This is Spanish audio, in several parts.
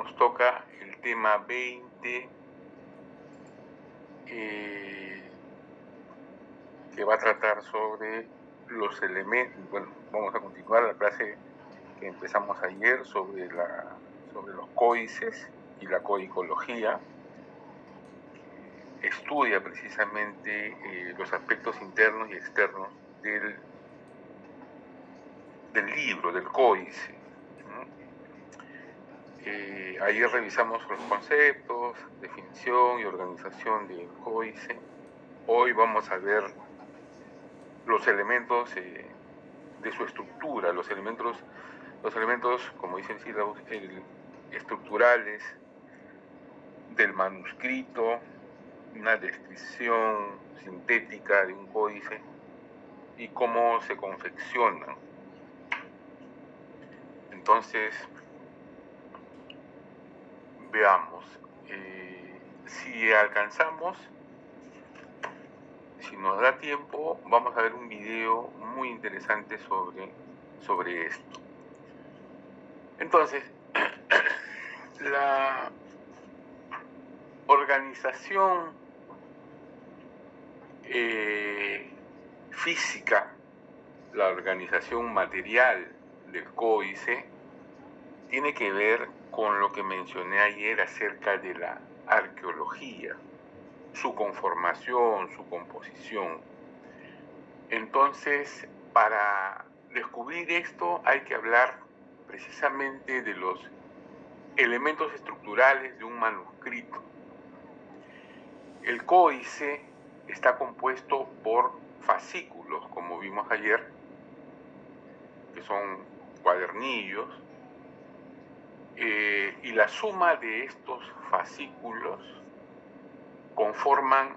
nos toca el tema 20, que va a tratar sobre los elementos. Bueno, vamos a continuar la clase que empezamos ayer sobre los códices y la codicología. Estudia precisamente los aspectos internos y externos del libro, del códice. Ayer revisamos los conceptos, definición y organización del códice. Hoy vamos a ver los elementos de su estructura, los elementos, como dicen estructurales del manuscrito, una descripción sintética de un códice y cómo se confeccionan. Entonces, veamos, si alcanzamos, si nos da tiempo, vamos a ver un video muy interesante sobre esto. Entonces, la organización física, la organización material del códice, tiene que ver con lo que mencioné ayer acerca de la arqueología, su conformación, su composición. Entonces, para descubrir esto hay que hablar precisamente de los elementos estructurales de un manuscrito. El códice está compuesto por fascículos, como vimos ayer, que son cuadernillos, y la suma de estos fascículos conforman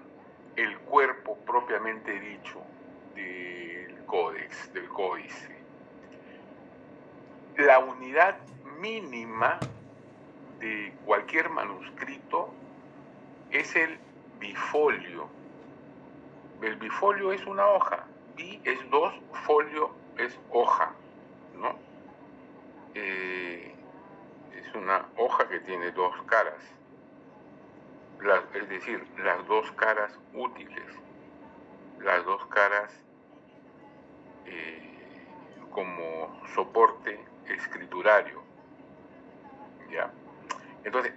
el cuerpo propiamente dicho del códex, del códice. La unidad mínima de cualquier manuscrito es el bifolio. El bifolio es una hoja, bi es 2, folio es hoja, ¿no? Es una hoja que tiene 2 caras, es decir, las 2 caras útiles, las 2 caras como soporte escriturario, ¿ya? Entonces,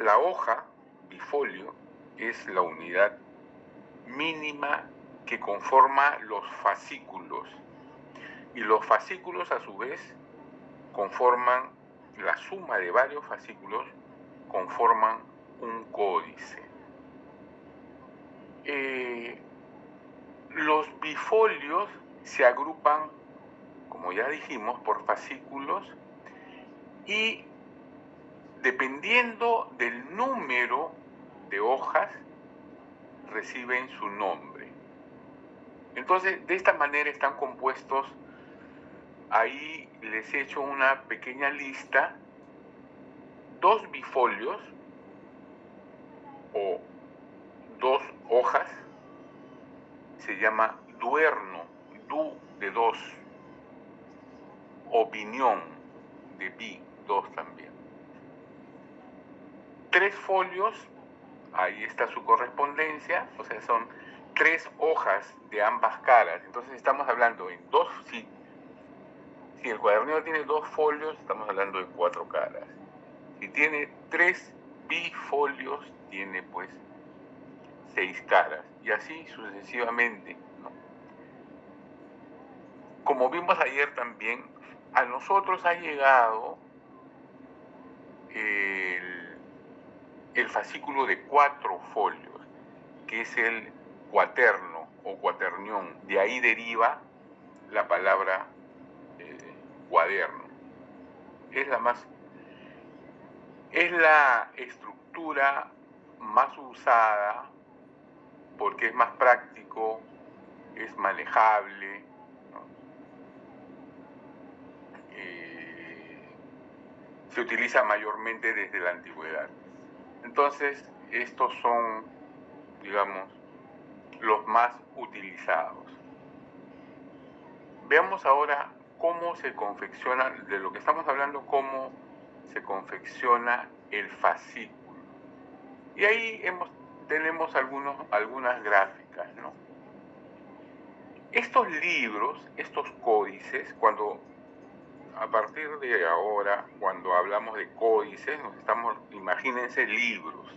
la hoja, bifolio, es la unidad mínima que conforma los fascículos. Y los fascículos, a su vez, conforman la suma de varios fascículos, conforman un códice. Los bifolios se agrupan, como ya dijimos, por fascículos y dependiendo del número de hojas reciben su nombre. Entonces, de esta manera están compuestos. Ahí les he hecho una pequeña lista. 2 bifolios o 2 hojas se llama duerno, du de 2, opinión de bi, 2 también. 3 folios, ahí está su correspondencia, o sea, son 3 hojas de ambas caras. Entonces estamos hablando en 2, si el cuadernillo tiene 2 folios, estamos hablando de 4 caras. Si tiene 3 bifolios, tiene pues 6 caras, y así sucesivamente, ¿no? Como vimos ayer también, a nosotros ha llegado el fascículo de 4 folios, que es el cuaterno o cuaternión. De ahí deriva la palabra cuaderno. Es la estructura más usada porque es más práctico, es manejable, ¿no? Se utiliza mayormente desde la antigüedad. Entonces, estos son, digamos, los más utilizados. Veamos ahora cómo se confecciona, de lo que estamos hablando, cómo se confecciona el fascículo. Y ahí tenemos algunas gráficas, ¿no? Estos libros, estos códices, a partir de ahora, cuando hablamos de códices, imagínense libros,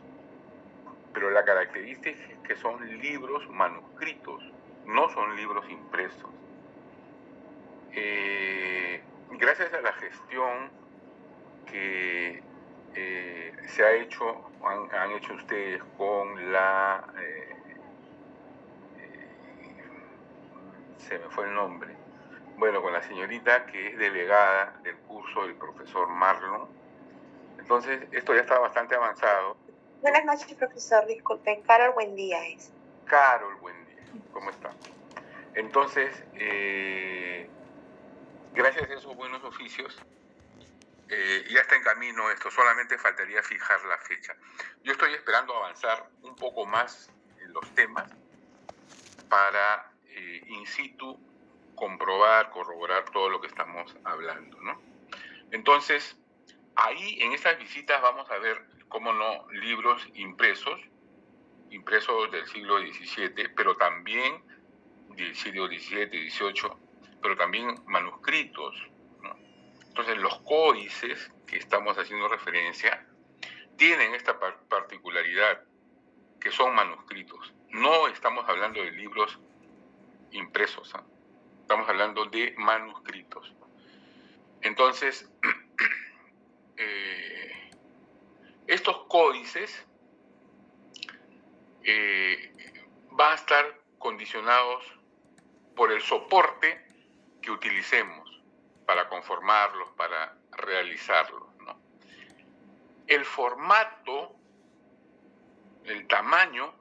pero la característica es que son libros manuscritos, no son libros impresos. Gracias a la gestión que han hecho ustedes con se me fue el nombre, bueno, con la señorita que es delegada del curso del profesor Marlon. Entonces, esto ya está bastante avanzado. Buenas noches, profesor. Disculpe, Carol Buendía es. Carol Buendía, ¿cómo está? Entonces, gracias a esos buenos oficios, ya está en camino esto, solamente faltaría fijar la fecha. Yo estoy esperando avanzar un poco más en los temas para in situ corroborar todo lo que estamos hablando, ¿no? Entonces, ahí en estas visitas vamos a ver, cómo no, libros impresos del siglo XVII, pero también del siglo XVII, XVIII, pero también manuscritos, ¿no? Entonces, los códices que estamos haciendo referencia tienen esta particularidad, que son manuscritos. No estamos hablando de libros impresos, ¿eh? Estamos hablando de manuscritos. Entonces, estos códices van a estar condicionados por el soporte que utilicemos para conformarlos, para realizarlos, ¿no? El formato, el tamaño,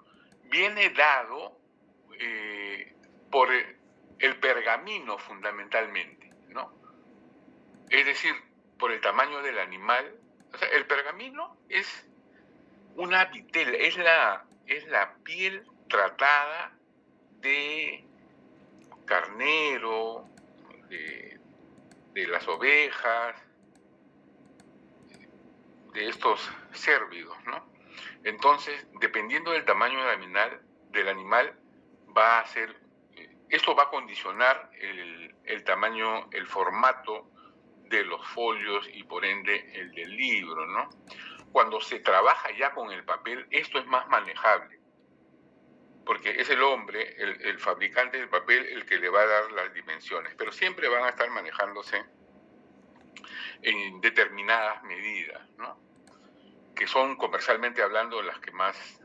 viene dado por el pergamino fundamentalmente, ¿no? Es decir, por el tamaño del animal. O sea, el pergamino es una vitela, es la piel tratada de carnero, de las ovejas, de estos cérvidos, ¿no? Entonces, dependiendo del tamaño del animal, esto va a condicionar el tamaño, el formato de los folios y por ende el del libro, ¿no? Cuando se trabaja ya con el papel, esto es más manejable, porque es el hombre, el fabricante del papel, el que le va a dar las dimensiones, pero siempre van a estar manejándose en determinadas medidas, ¿no? Que son, comercialmente hablando, las que más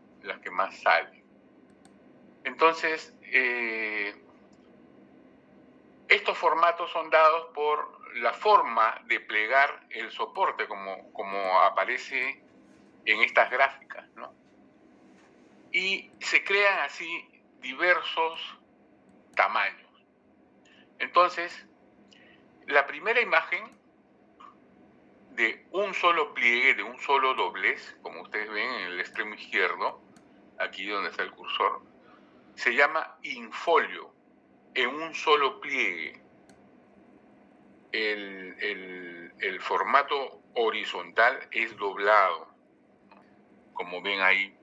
salen. Entonces, estos formatos son dados por la forma de plegar el soporte, como aparece en estas gráficas, ¿no? Y se crean así diversos tamaños. Entonces, la primera imagen de un solo pliegue, de un solo doblez, como ustedes ven en el extremo izquierdo, aquí donde está el cursor, se llama infolio, en un solo pliegue. El formato horizontal es doblado, como ven ahí.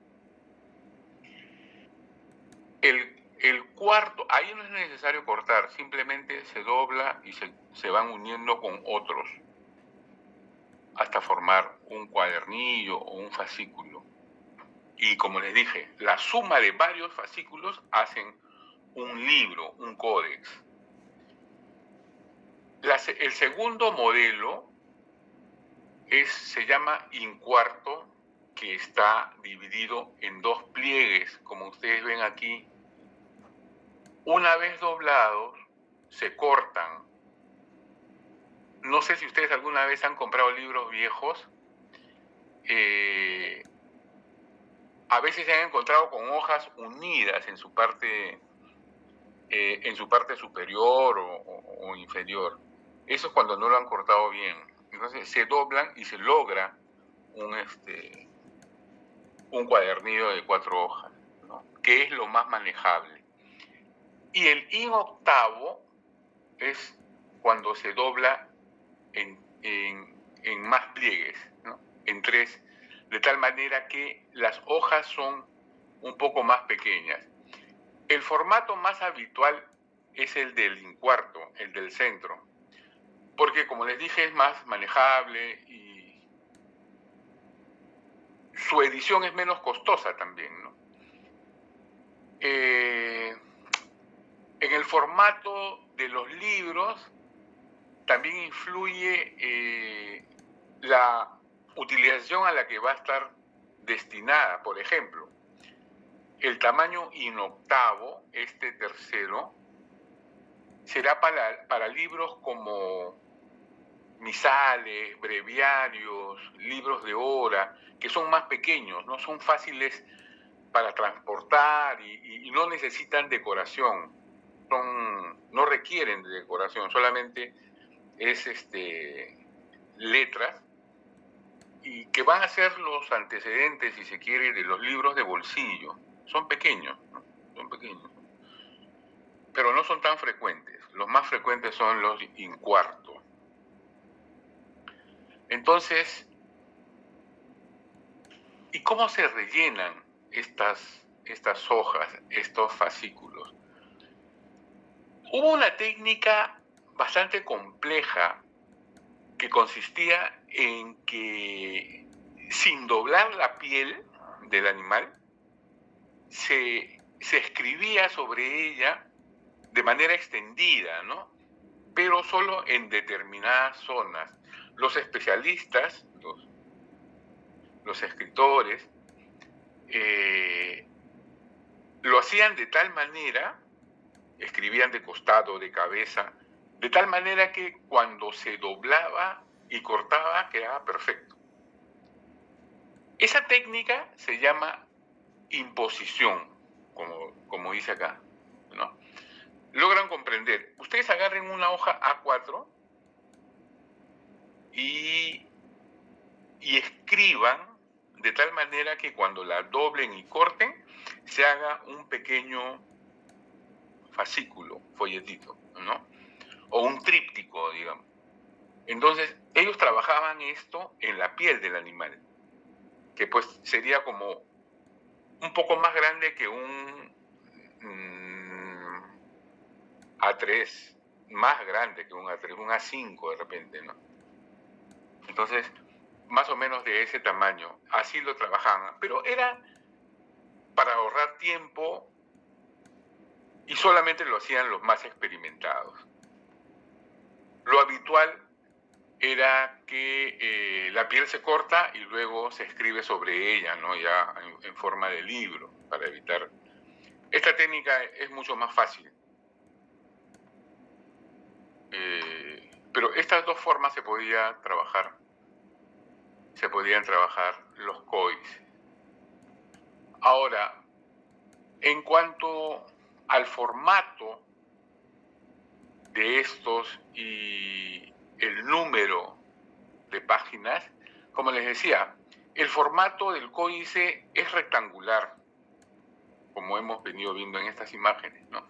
El cuarto, ahí no es necesario cortar, simplemente se dobla y se van uniendo con otros hasta formar un cuadernillo o un fascículo. Y como les dije, la suma de varios fascículos hacen un libro, un códex. El segundo modelo se llama incuarto, que está dividido en dos pliegues, como ustedes ven aquí. Una vez doblados, se cortan. No sé si ustedes alguna vez han comprado libros viejos. A veces se han encontrado con hojas unidas en su parte superior o inferior. Eso es cuando no lo han cortado bien. Entonces se doblan y se logra un cuadernillo de 4 hojas, ¿no? Que es lo más manejable. Y el inoctavo es cuando se dobla en en más pliegues, ¿no? En 3, de tal manera que las hojas son un poco más pequeñas. El formato más habitual es el del incuarto, el del centro, porque como les dije es más manejable y su edición es menos costosa también, ¿no? En el formato de los libros también influye la utilización a la que va a estar destinada. Por ejemplo, el tamaño inoctavo, este tercero, será para libros como misales, breviarios, libros de hora, que son más pequeños, no son fáciles para transportar y no necesitan decoración, no requieren de decoración, solamente es letras, y que van a ser los antecedentes, si se quiere, de los libros de bolsillo. Son pequeños, ¿no? Son pequeños, pero no son tan frecuentes. Los más frecuentes son los incuarto. Entonces, ¿y cómo se rellenan estas hojas, estos fascículos? Hubo una técnica bastante compleja que consistía en que sin doblar la piel del animal se escribía sobre ella de manera extendida, ¿no? Pero solo en determinadas zonas. Los especialistas, los escritores, lo hacían de tal manera, escribían de costado, de cabeza, de tal manera que cuando se doblaba y cortaba quedaba perfecto. Esa técnica se llama imposición, como dice acá, ¿no? Logran comprender. Ustedes agarren una hoja A4 y escriban de tal manera que cuando la doblen y corten se haga un pequeño fascículo, folletito, ¿no? O un tríptico, digamos. Entonces, ellos trabajaban esto en la piel del animal, que pues sería como un poco más grande que un A3, más grande que un A3, un A5 de repente, ¿no? Entonces, más o menos de ese tamaño, así lo trabajaban, pero era para ahorrar tiempo y solamente lo hacían los más experimentados. Lo habitual era que la piel se corta y luego se escribe sobre ella, ¿no? Ya en forma de libro, para evitar. Esta técnica es mucho más fácil. Pero estas dos formas se podían trabajar los COIs. Ahora, en cuanto al formato de estos y el número de páginas, como les decía, el formato del códice es rectangular, como hemos venido viendo en estas imágenes, ¿no?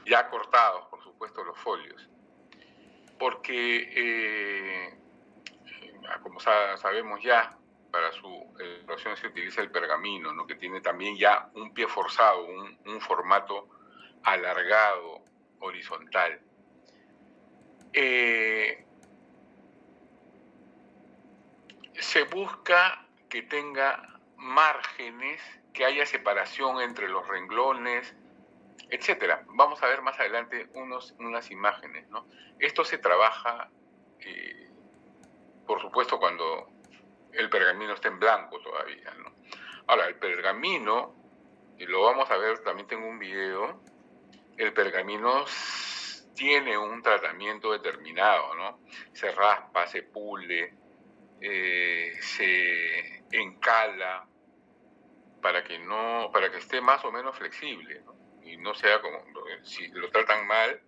Ya cortados, por supuesto, los folios. Porque, como sabemos ya, para su elaboración se utiliza el pergamino, ¿no? Que tiene también ya un pie forzado, un formato alargado, horizontal. Se busca que tenga márgenes, que haya separación entre los renglones, etcétera. Vamos a ver más adelante unas imágenes, ¿no? Esto se trabaja, por supuesto, cuando el pergamino está en blanco todavía, ¿no? Ahora, el pergamino, y lo vamos a ver, también tengo un video, el pergamino tiene un tratamiento determinado, ¿no? Se raspa, se pule, se encala para que esté más o menos flexible, ¿no? Y no sea como, si lo tratan mal,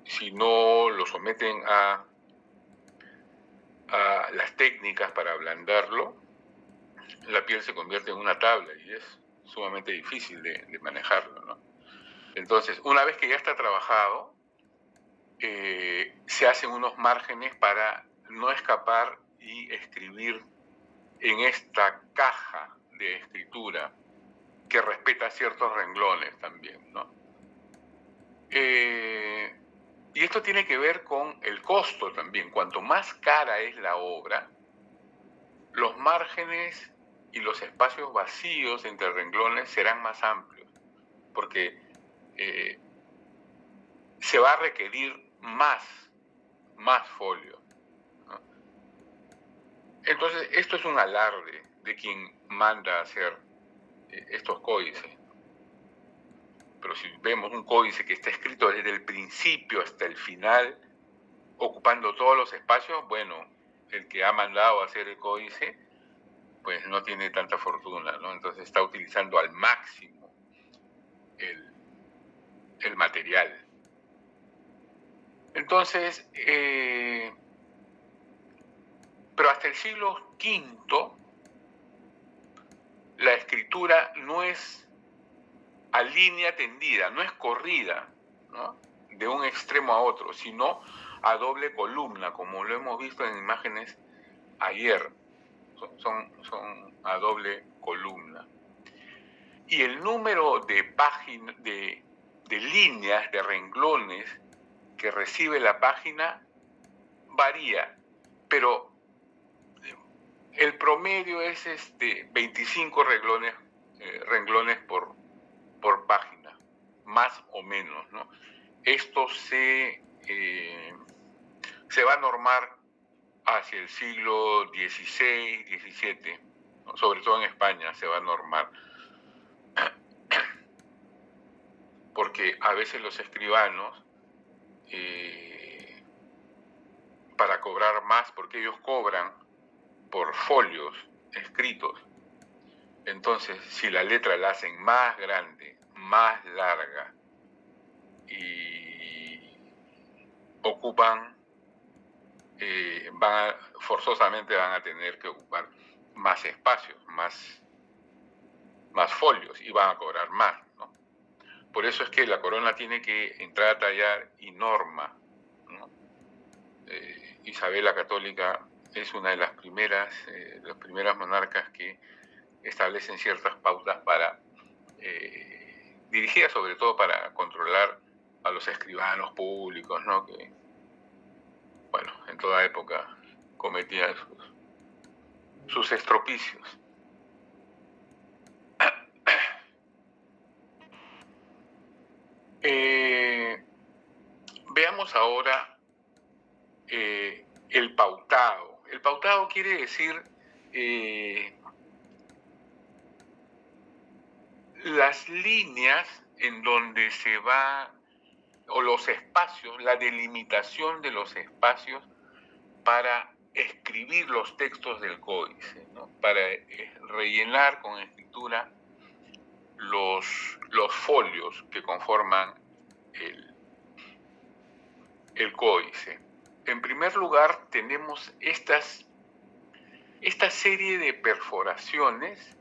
si no lo someten a las técnicas para ablandarlo, la piel se convierte en una tabla y es sumamente difícil de manejarlo, ¿no? Entonces, una vez que ya está trabajado, se hacen unos márgenes para no escapar y escribir en esta caja de escritura que respeta ciertos renglones también, ¿no? Y esto tiene que ver con el costo también. Cuanto más cara es la obra, los márgenes y los espacios vacíos entre renglones serán más amplios, porque se va a requerir más folio, ¿no? Entonces, esto es un alarde de quien manda a hacer estos códices. Pero si vemos un códice que está escrito desde el principio hasta el final, ocupando todos los espacios, bueno, el que ha mandado a hacer el códice, pues no tiene tanta fortuna, ¿no? Entonces está utilizando al máximo el material. Entonces, pero hasta el siglo V, la escritura no es a línea tendida, no es corrida, ¿no?, de un extremo a otro, sino a doble columna, como lo hemos visto en imágenes ayer. Son a doble columna. Y el número de páginas, de líneas, de renglones que recibe la página varía, pero el promedio es 25 renglones por página, más o menos, ¿no? Esto se va a normar hacia el siglo XVI, XVII, ¿no? Sobre todo en España se va a normar, porque a veces los escribanos, para cobrar más, porque ellos cobran por folios escritos, entonces si la letra la hacen más grande, más larga, y ocupan, forzosamente van a tener que ocupar más espacios, más folios, y van a cobrar más, ¿no? Por eso es que la corona tiene que entrar a tallar y norma, ¿no? Isabel la Católica es una de las primeras monarcas que establecen ciertas pautas para dirigidas sobre todo para controlar a los escribanos públicos, ¿no?, que, bueno, en toda época cometían sus estropicios. Veamos ahora el pautado. El pautado quiere decir las líneas en donde se va, o los espacios, la delimitación de los espacios para escribir los textos del códice, ¿no?, para rellenar con escritura los folios que conforman el códice. En primer lugar, tenemos esta serie de perforaciones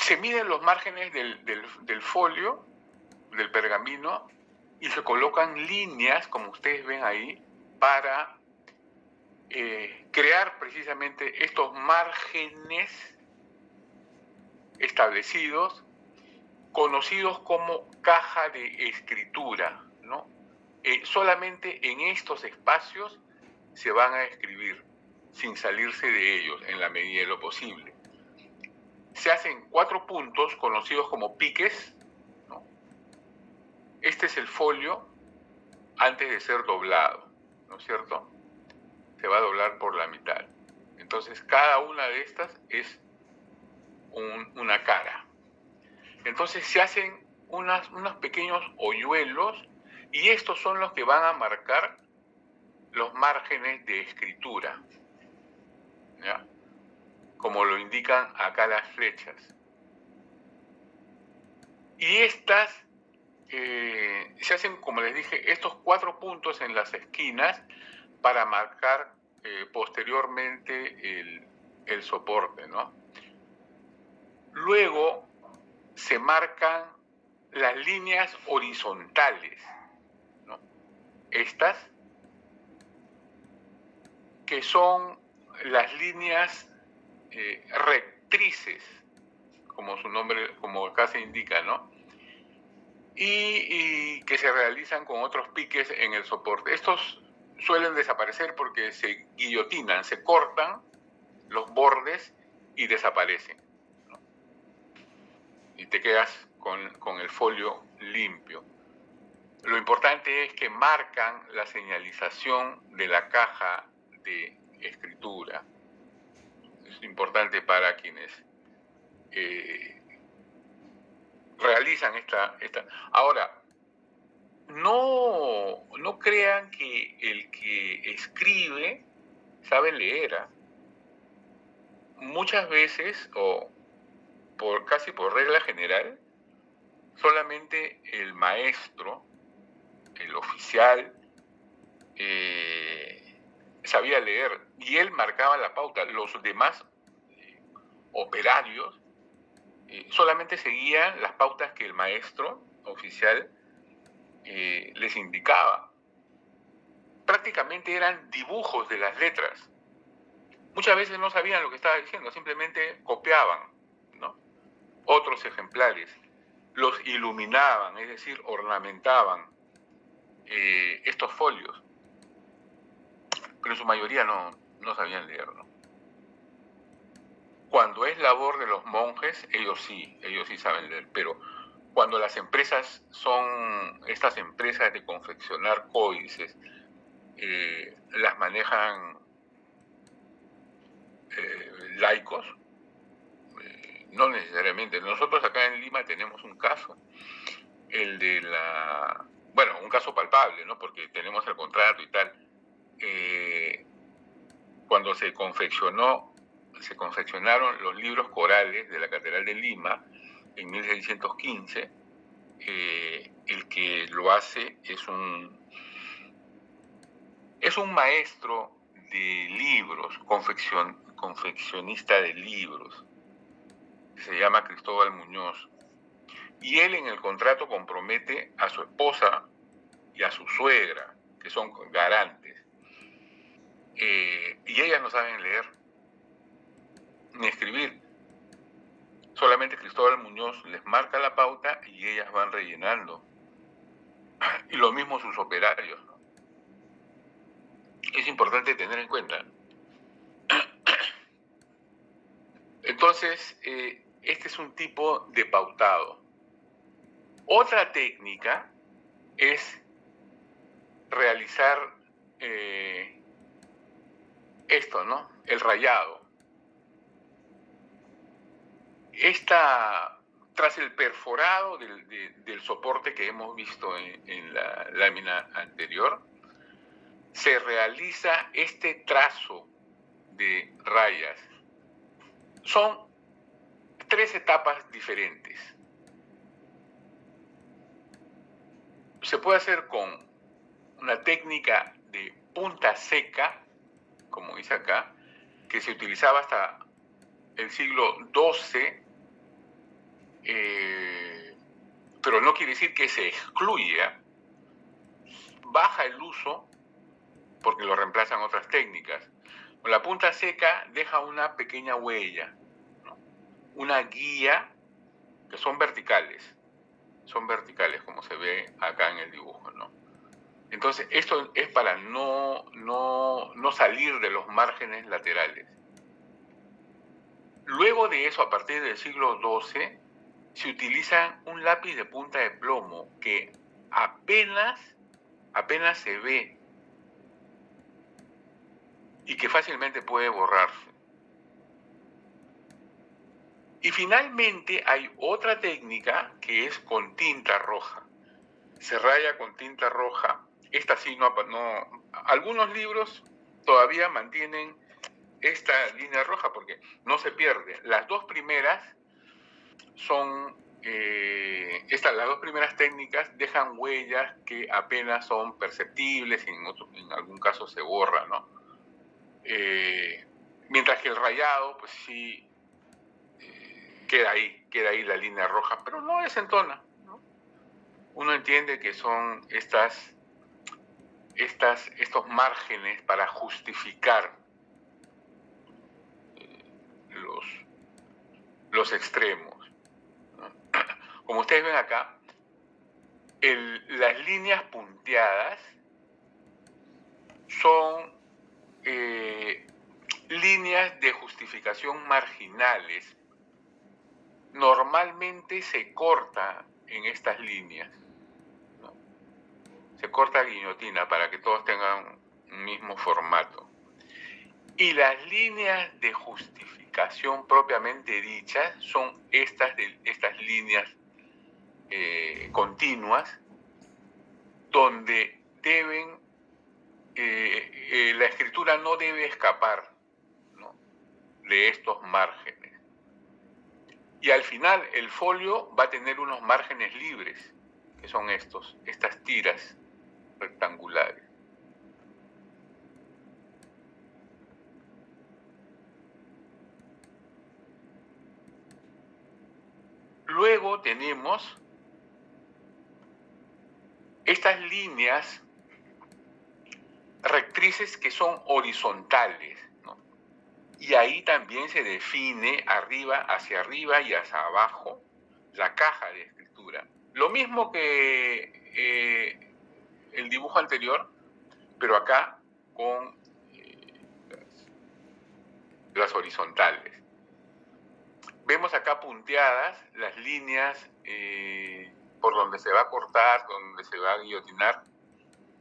se miden los márgenes del folio, del pergamino, y se colocan líneas, como ustedes ven ahí, para crear precisamente estos márgenes establecidos, conocidos como caja de escritura, ¿no? Solamente en estos espacios se van a escribir, sin salirse de ellos, en la medida de lo posible. Se hacen 4 puntos conocidos como piques, ¿no? Este es el folio antes de ser doblado, ¿no es cierto? Se va a doblar por la mitad. Entonces, cada una de estas es una cara. Entonces se hacen unos pequeños hoyuelos, y estos son los que van a marcar los márgenes de escritura, ¿ya?, como lo indican acá las flechas. Y estas se hacen, como les dije, estos 4 puntos en las esquinas para marcar posteriormente el soporte, ¿no? Luego se marcan las líneas horizontales, ¿no? Estas, que son las líneas rectrices, como su nombre, como acá se indica, ¿no? Y que se realizan con otros piques en el soporte. Estos suelen desaparecer porque se guillotinan, se cortan los bordes y desaparecen, ¿no? Y te quedas con el folio limpio. Lo importante es que marcan la señalización de la caja de escritura. Es importante para quienes realizan esta. Ahora, no crean que el que escribe sabe leer. Muchas veces, o casi por regla general, solamente el maestro, el oficial, sabía leer y él marcaba la pauta. Los demás operarios solamente seguían las pautas que el maestro oficial les indicaba. Prácticamente eran dibujos de las letras. Muchas veces no sabían lo que estaba diciendo, simplemente copiaban, ¿no? Otros ejemplares, los iluminaban, es decir, ornamentaban estos folios, pero en su mayoría no sabían leer, ¿no? Cuando es labor de los monjes, ellos sí saben leer, pero cuando las empresas son estas empresas de confeccionar códices, las manejan laicos, no necesariamente. Nosotros acá en Lima tenemos un caso, el de un caso palpable, ¿no? Porque tenemos el contrato y tal. Cuando se confeccionaron los libros corales de la Catedral de Lima en 1615, el que lo hace es un maestro de libros, confeccionista de libros, se llama Cristóbal Muñoz, y él en el contrato compromete a su esposa y a su suegra, que son garantes, y ellas no saben leer ni escribir. Solamente Cristóbal Muñoz les marca la pauta y ellas van rellenando. Y lo mismo sus operarios, ¿no? Es importante tener en cuenta. Entonces, este es un tipo de pautado. Otra técnica es realizar esto, ¿no? El rayado. Tras el perforado del soporte que hemos visto en la lámina anterior, se realiza este trazo de rayas. Son 3 etapas diferentes. Se puede hacer con una técnica de punta seca, como dice acá, que se utilizaba hasta el siglo XII, pero no quiere decir que se excluya. Baja el uso porque lo reemplazan otras técnicas. La punta seca deja una pequeña huella, ¿no? Una guía, que son verticales como se ve acá en el dibujo, ¿no? Entonces, esto es para no salir de los márgenes laterales. Luego de eso, a partir del siglo XII, se utiliza un lápiz de punta de plomo que apenas se ve y que fácilmente puede borrarse. Y finalmente hay otra técnica que es con tinta roja. Se raya con tinta roja. Esta sí no. Algunos libros todavía mantienen esta línea roja porque no se pierde. Las dos primeras son las dos primeras técnicas dejan huellas que apenas son perceptibles y en algún caso se borra, ¿no? Mientras que el rayado, pues sí, queda ahí, queda ahí la línea roja, pero no desentona, ¿no? Uno entiende que son estos márgenes para justificar los extremos, ¿no? Como ustedes ven acá, las líneas punteadas son líneas de justificación marginales. Normalmente se corta en estas líneas, ¿no? Se corta guillotina para que todos tengan un mismo formato. Y las líneas de justificación propiamente dichas son estas líneas continuas, donde la escritura no debe escapar, ¿no?, de estos márgenes. Y al final el folio va a tener unos márgenes libres, que son estas tiras rectangulares. Luego tenemos estas líneas rectrices que son horizontales, ¿no? Y ahí también se define hacia arriba y hacia abajo la caja de escritura. Lo mismo que el dibujo anterior, pero acá con las horizontales. Vemos acá punteadas las líneas por donde se va a cortar, donde se va a guillotinar,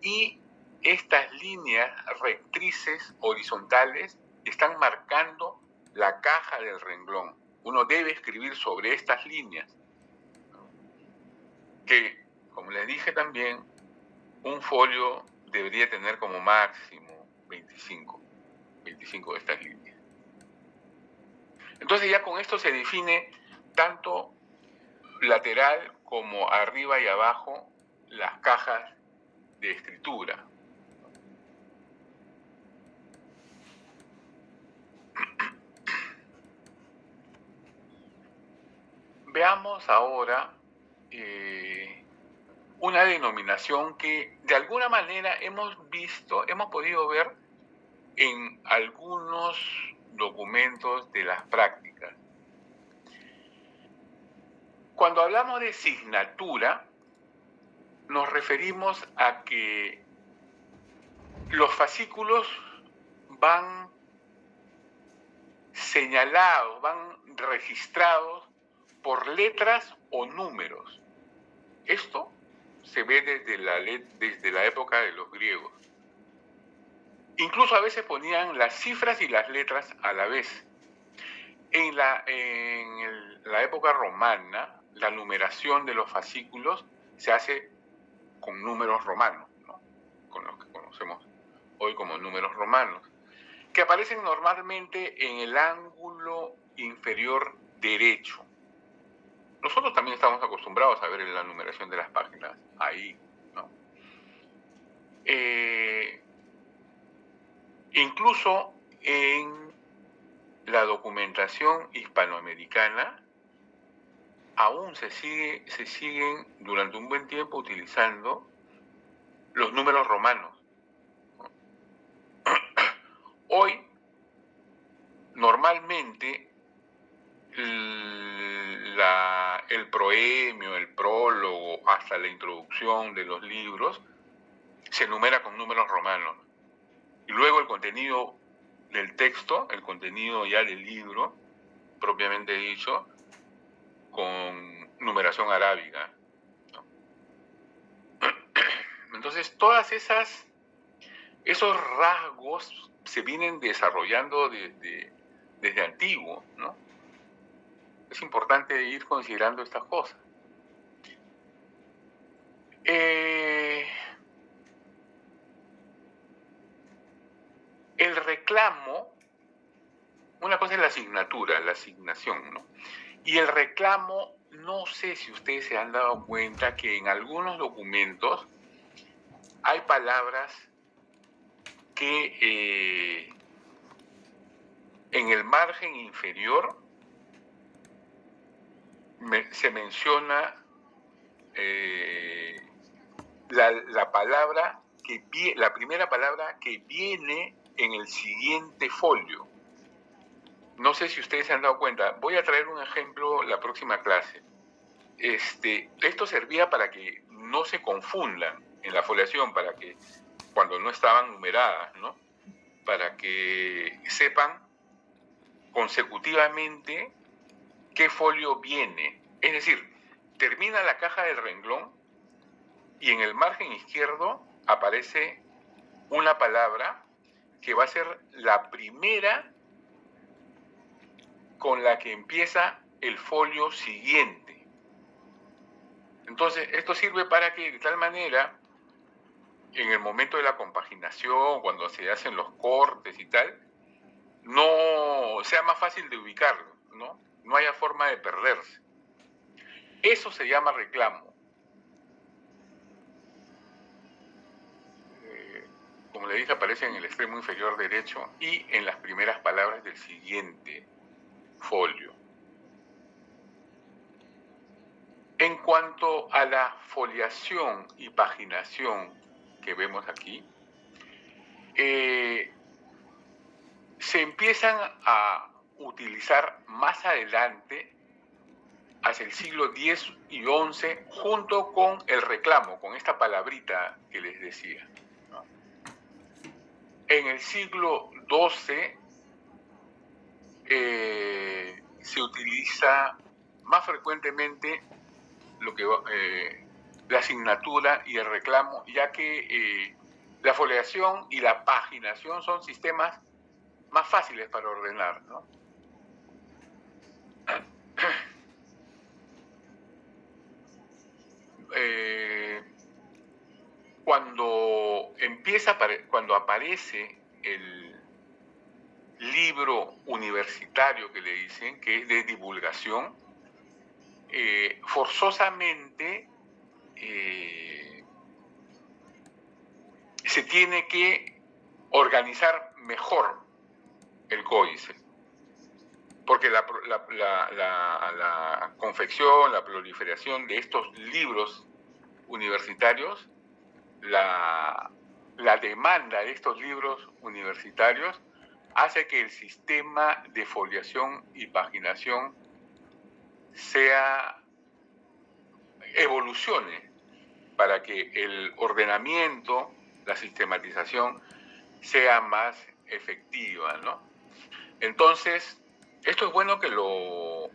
y estas líneas rectrices horizontales están marcando la caja del renglón. Uno debe escribir sobre estas líneas, ¿no?, que, como les dije también, un folio debería tener como máximo 25 de estas líneas. Entonces ya con esto se define tanto lateral como arriba y abajo las cajas de escritura. Veamos ahora una denominación que de alguna manera hemos podido ver en algunos documentos de las prácticas. Cuando hablamos de signatura, nos referimos a que los fascículos van señalados, van registrados por letras o números. Esto se ve desde la época de los griegos. Incluso a veces ponían las cifras y las letras a la vez. En la época romana, la numeración de los fascículos se hace con números romanos, ¿no?, con los que conocemos hoy como números romanos, que aparecen normalmente en el ángulo inferior derecho. Nosotros también estamos acostumbrados a ver la numeración de las páginas ahí, ¿no? Incluso en la documentación hispanoamericana aún se siguen durante un buen tiempo utilizando los números romanos, ¿no? Hoy, normalmente, el proemio, el prólogo, hasta la introducción de los libros, se numera con números romanos. Y luego el contenido del texto, el contenido ya del libro, propiamente dicho, con numeración arábiga, ¿no? Entonces, esos rasgos se vienen desarrollando desde antiguo, ¿no? Es importante ir considerando estas cosas. El reclamo, una cosa es la asignatura, la asignación, ¿no? Y el reclamo, no sé si ustedes se han dado cuenta que en algunos documentos hay palabras que en el margen inferior se menciona la palabra la primera palabra que viene en el siguiente folio. No sé si ustedes se han dado cuenta. Voy a traer un ejemplo la próxima clase. Esto servía para que no se confundan en la foliación, para que cuando no estaban numeradas, ¿no? Para que sepan consecutivamente qué folio viene. Es decir, termina la caja del renglón y en el margen izquierdo aparece una palabra que va a ser la primera con la que empieza el folio siguiente. Entonces, esto sirve para que de tal manera, en el momento de la compaginación, cuando se hacen los cortes y tal, no sea más fácil de ubicarlo, ¿no? No haya forma de perderse. Eso se llama reclamo. Como le dije, aparece en el extremo inferior derecho y en las primeras palabras del siguiente folio. En cuanto a la foliación y paginación que vemos aquí, se empiezan a utilizar más adelante, hacia el siglo X y XI, junto con el reclamo, con esta palabrita que les decía, ¿no? En el siglo XII se utiliza más frecuentemente la asignatura y el reclamo, ya que la foliación y la paginación son sistemas más fáciles para ordenar, ¿no? Cuando aparece el libro universitario que le dicen, que es de divulgación, forzosamente se tiene que organizar mejor el códice, porque la confección, la proliferación de estos libros universitarios, la demanda de estos libros universitarios hace que el sistema de foliación y paginación evolucione para que el ordenamiento, la sistematización sea más efectiva, ¿no? Entonces, esto es bueno que lo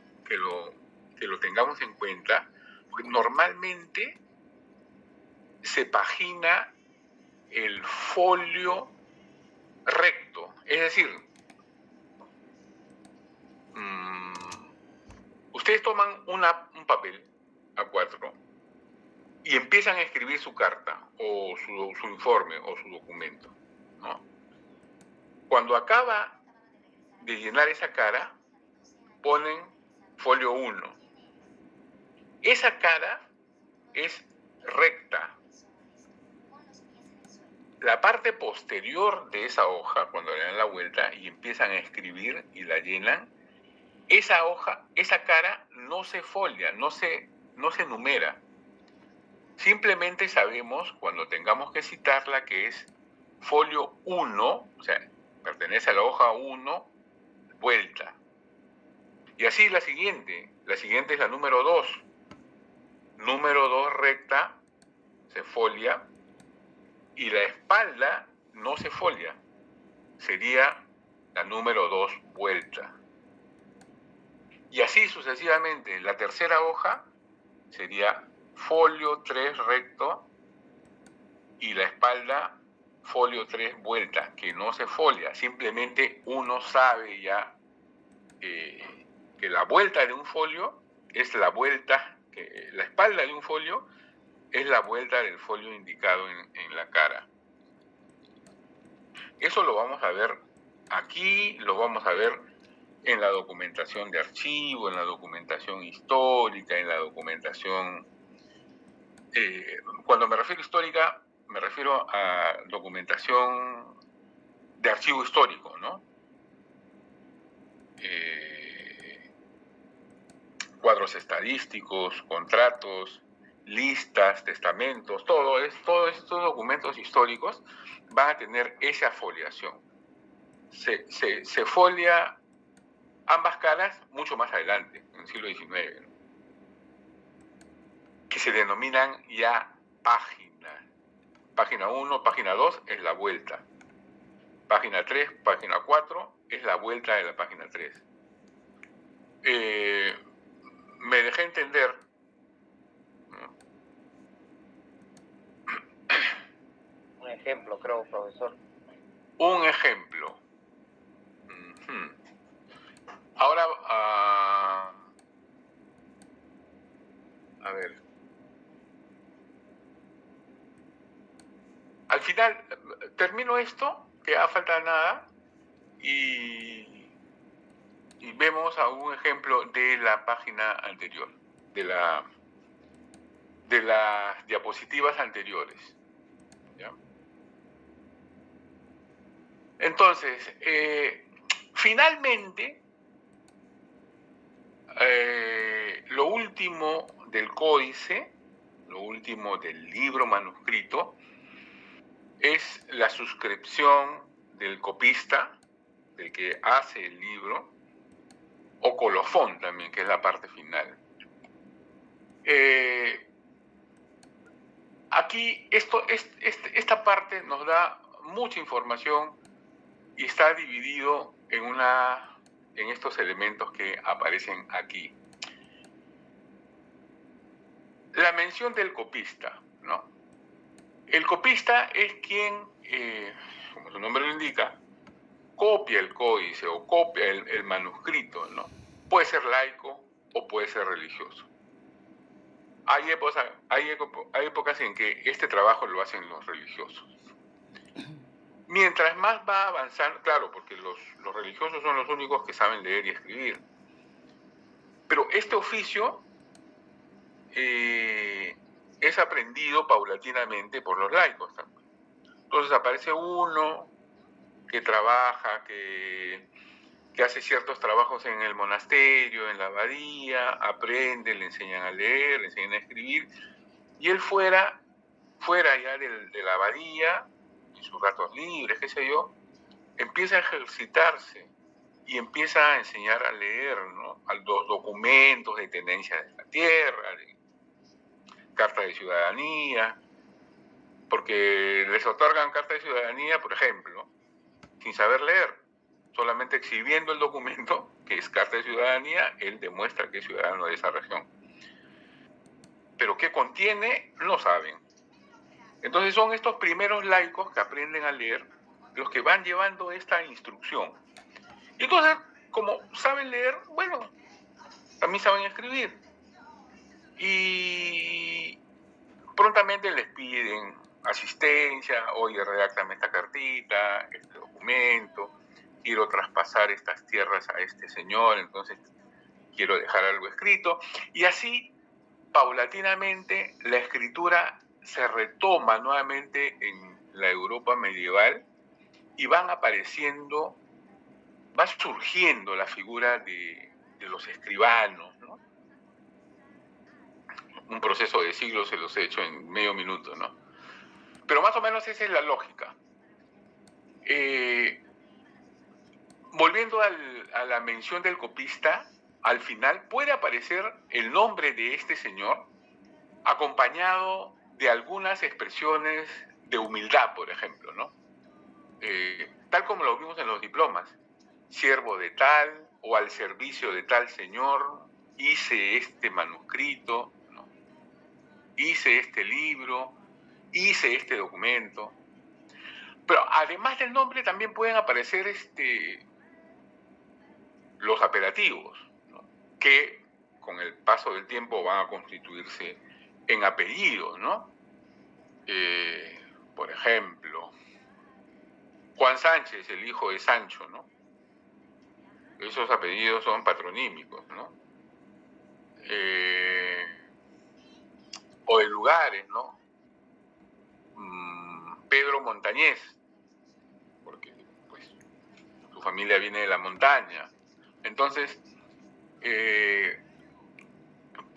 tengamos en cuenta, porque normalmente se pagina el folio recto, es decir, ustedes toman un papel A4 y empiezan a escribir su carta o su informe o su documento, ¿no? Cuando acaba de llenar esa cara, ponen folio 1. Esa cara es recta. La parte posterior de esa hoja, cuando le dan la vuelta y empiezan a escribir y la llenan, esa hoja, esa cara no se folia, no se numera. Simplemente sabemos, cuando tengamos que citarla, que es folio 1, o sea, pertenece a la hoja 1, vuelta. Y así la siguiente es la número 2. Número 2 recta, se folia, y la espalda no se folia, sería la número 2 vuelta. Y así sucesivamente, la tercera hoja sería folio 3 recto y la espalda folio 3 vuelta, que no se folia, simplemente uno sabe ya que la vuelta de un folio es la vuelta, que la espalda de un folio es la vuelta del folio indicado en la cara. Eso lo vamos a ver aquí, lo vamos a ver en la documentación de archivo, en la documentación histórica, en la documentación... cuando me refiero a histórica, me refiero a documentación de archivo histórico, ¿no? cuadros estadísticos, contratos, listas, testamentos, todos estos documentos históricos van a tener esa foliación. Se folia ambas caras mucho más adelante, en el siglo XIX, ¿no? Que se denominan ya páginas. Página 1, página 2 es la vuelta. Página 3, página 4 es la vuelta de la página 3. Me dejé entender. Un ejemplo, creo, profesor. Un ejemplo. Ahora, a ver. Al final, termino esto, que ya falta nada, y vemos algún ejemplo de la página anterior, de las diapositivas anteriores. ¿Ya? Entonces, finalmente, lo último del códice, lo último del libro manuscrito, es la suscripción del copista, del que hace el libro, o colofón también, que es la parte final. Aquí esta parte nos da mucha información y está dividido en estos elementos que aparecen aquí. La mención del copista, ¿no? El copista es quien, como su nombre lo indica, copia el códice o copia el manuscrito, ¿no? Puede ser laico o puede ser religioso. Hay épocas en que este trabajo lo hacen los religiosos. Mientras más va avanzando, claro, porque los religiosos son los únicos que saben leer y escribir, pero este oficio es aprendido paulatinamente por los laicos también. Entonces aparece uno que trabaja, que hace ciertos trabajos en el monasterio, en la abadía, aprende, le enseñan a leer, le enseñan a escribir, y él fuera ya de la abadía, en sus ratos libres, qué sé yo, empieza a ejercitarse y empieza a enseñar a leer, ¿no? A los documentos de tenencia de la tierra, de carta de ciudadanía, porque les otorgan carta de ciudadanía, por ejemplo, sin saber leer, solamente exhibiendo el documento, que es carta de ciudadanía, él demuestra que es ciudadano de esa región. Pero qué contiene, no saben. Entonces son estos primeros laicos que aprenden a leer los que van llevando esta instrucción. Y entonces, como saben leer, bueno, también saben escribir. Y prontamente les piden asistencia, oye, redáctame esta cartita, este documento, quiero traspasar estas tierras a este señor, entonces quiero dejar algo escrito. Y así, paulatinamente, la escritura se retoma nuevamente en la Europa medieval y va surgiendo la figura de los escribanos, ¿no? Un proceso de siglos se los he hecho en medio minuto, ¿no? Pero más o menos esa es la lógica. Volviendo a la mención del copista, al final puede aparecer el nombre de este señor acompañado de algunas expresiones de humildad, por ejemplo, ¿no? Tal como lo vimos en los diplomas. Siervo de tal o al servicio de tal señor, hice este manuscrito, ¿no? Hice este libro, hice este documento. Pero además del nombre también pueden aparecer los apelativos, ¿no? Que con el paso del tiempo van a constituirse en apellidos, ¿no? Por ejemplo, Juan Sánchez, el hijo de Sancho, ¿no? Esos apellidos son patronímicos, ¿no? O de lugares, ¿no? Pedro Montañés, porque pues su familia viene de la montaña. Entonces,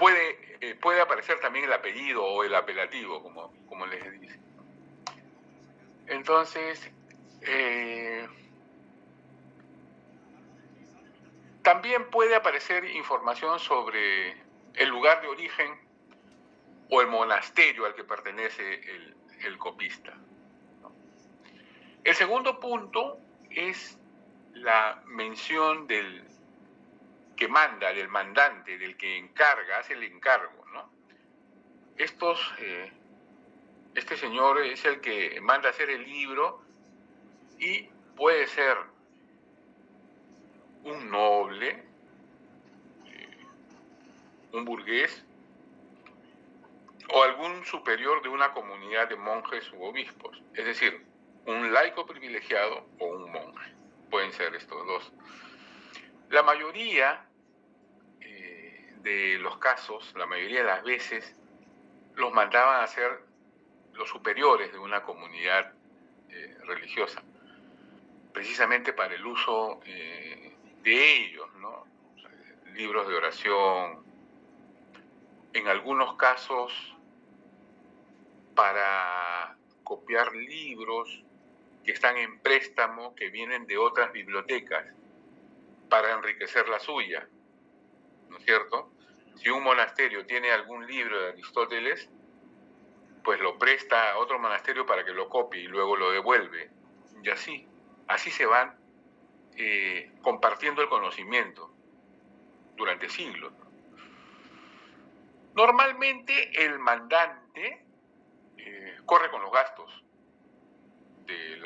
puede aparecer también el apellido o el apelativo, como les dice. Entonces, también puede aparecer información sobre el lugar de origen o el monasterio al que pertenece el copista. El segundo punto es la mención del que manda, del mandante, del que encarga, hace el encargo, ¿no? Este señor es el que manda hacer el libro y puede ser un noble, un burgués o algún superior de una comunidad de monjes u obispos, es decir, un laico privilegiado o un monje. Pueden ser estos dos. La mayoría de los casos, la mayoría de las veces, los mandaban a ser los superiores de una comunidad religiosa, precisamente para el uso de ellos, ¿no? Libros de oración, en algunos casos para copiar libros que están en préstamo, que vienen de otras bibliotecas, para enriquecer la suya, ¿no es cierto? Si un monasterio tiene algún libro de Aristóteles, pues lo presta a otro monasterio para que lo copie y luego lo devuelve. Y así se van compartiendo el conocimiento durante siglos. Normalmente el mandante corre con los gastos de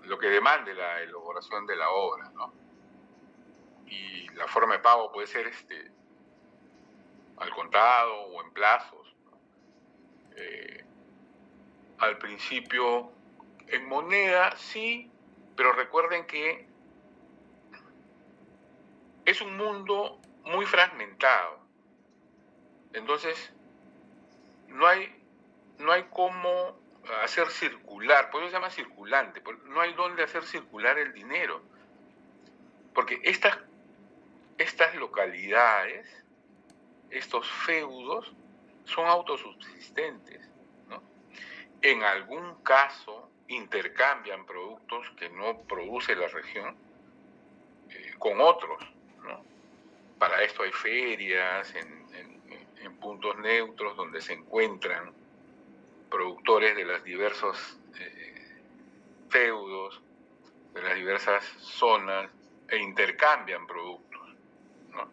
lo que demande la elaboración de la obra, ¿no? Y la forma de pago puede ser al contado o en plazos, ¿no? Al principio en moneda, sí, pero recuerden que es un mundo muy fragmentado. Entonces, no hay cómo hacer circular, por eso se llama circulante, no hay dónde hacer circular el dinero, porque estas localidades, estos feudos, son autosubsistentes, ¿no? En algún caso intercambian productos que no produce la región con otros, ¿no? Para esto hay ferias en puntos neutros donde se encuentran productores de los diversos feudos, de las diversas zonas, e intercambian productos, ¿no?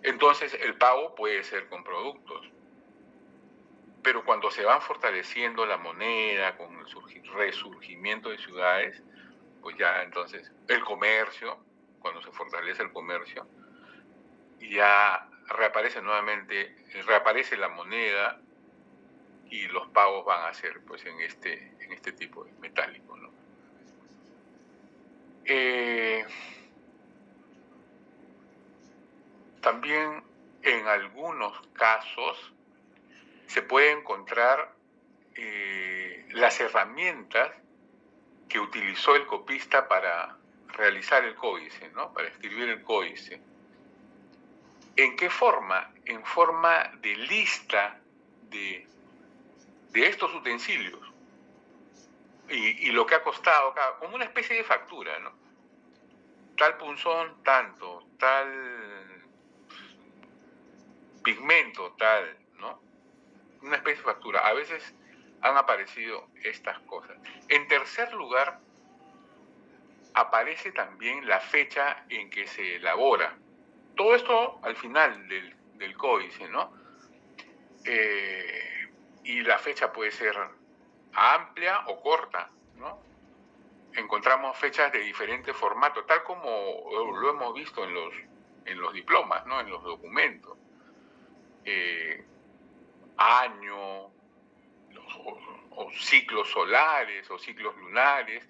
Entonces el pago puede ser con productos, pero cuando se van fortaleciendo la moneda con el resurgimiento de ciudades, pues ya entonces el comercio, cuando se fortalece el comercio, ya reaparece la moneda y los pagos van a ser pues en este tipo de metálico, ¿no? También en algunos casos se puede encontrar las herramientas que utilizó el copista para realizar el códice, ¿no? Para escribir el códice. ¿En qué forma? En forma de lista de estos utensilios y lo que ha costado, como una especie de factura, ¿no? Tal punzón, tanto, tal pigmento, tal, ¿no? Una especie de factura. A veces han aparecido estas cosas. En tercer lugar, aparece también la fecha en que se elabora. Todo esto al final del códice, ¿no? Y la fecha puede ser amplia o corta, ¿no? Encontramos fechas de diferentes formatos, tal como lo hemos visto en los diplomas, ¿no? En los documentos. Año, o ciclos solares o ciclos lunares,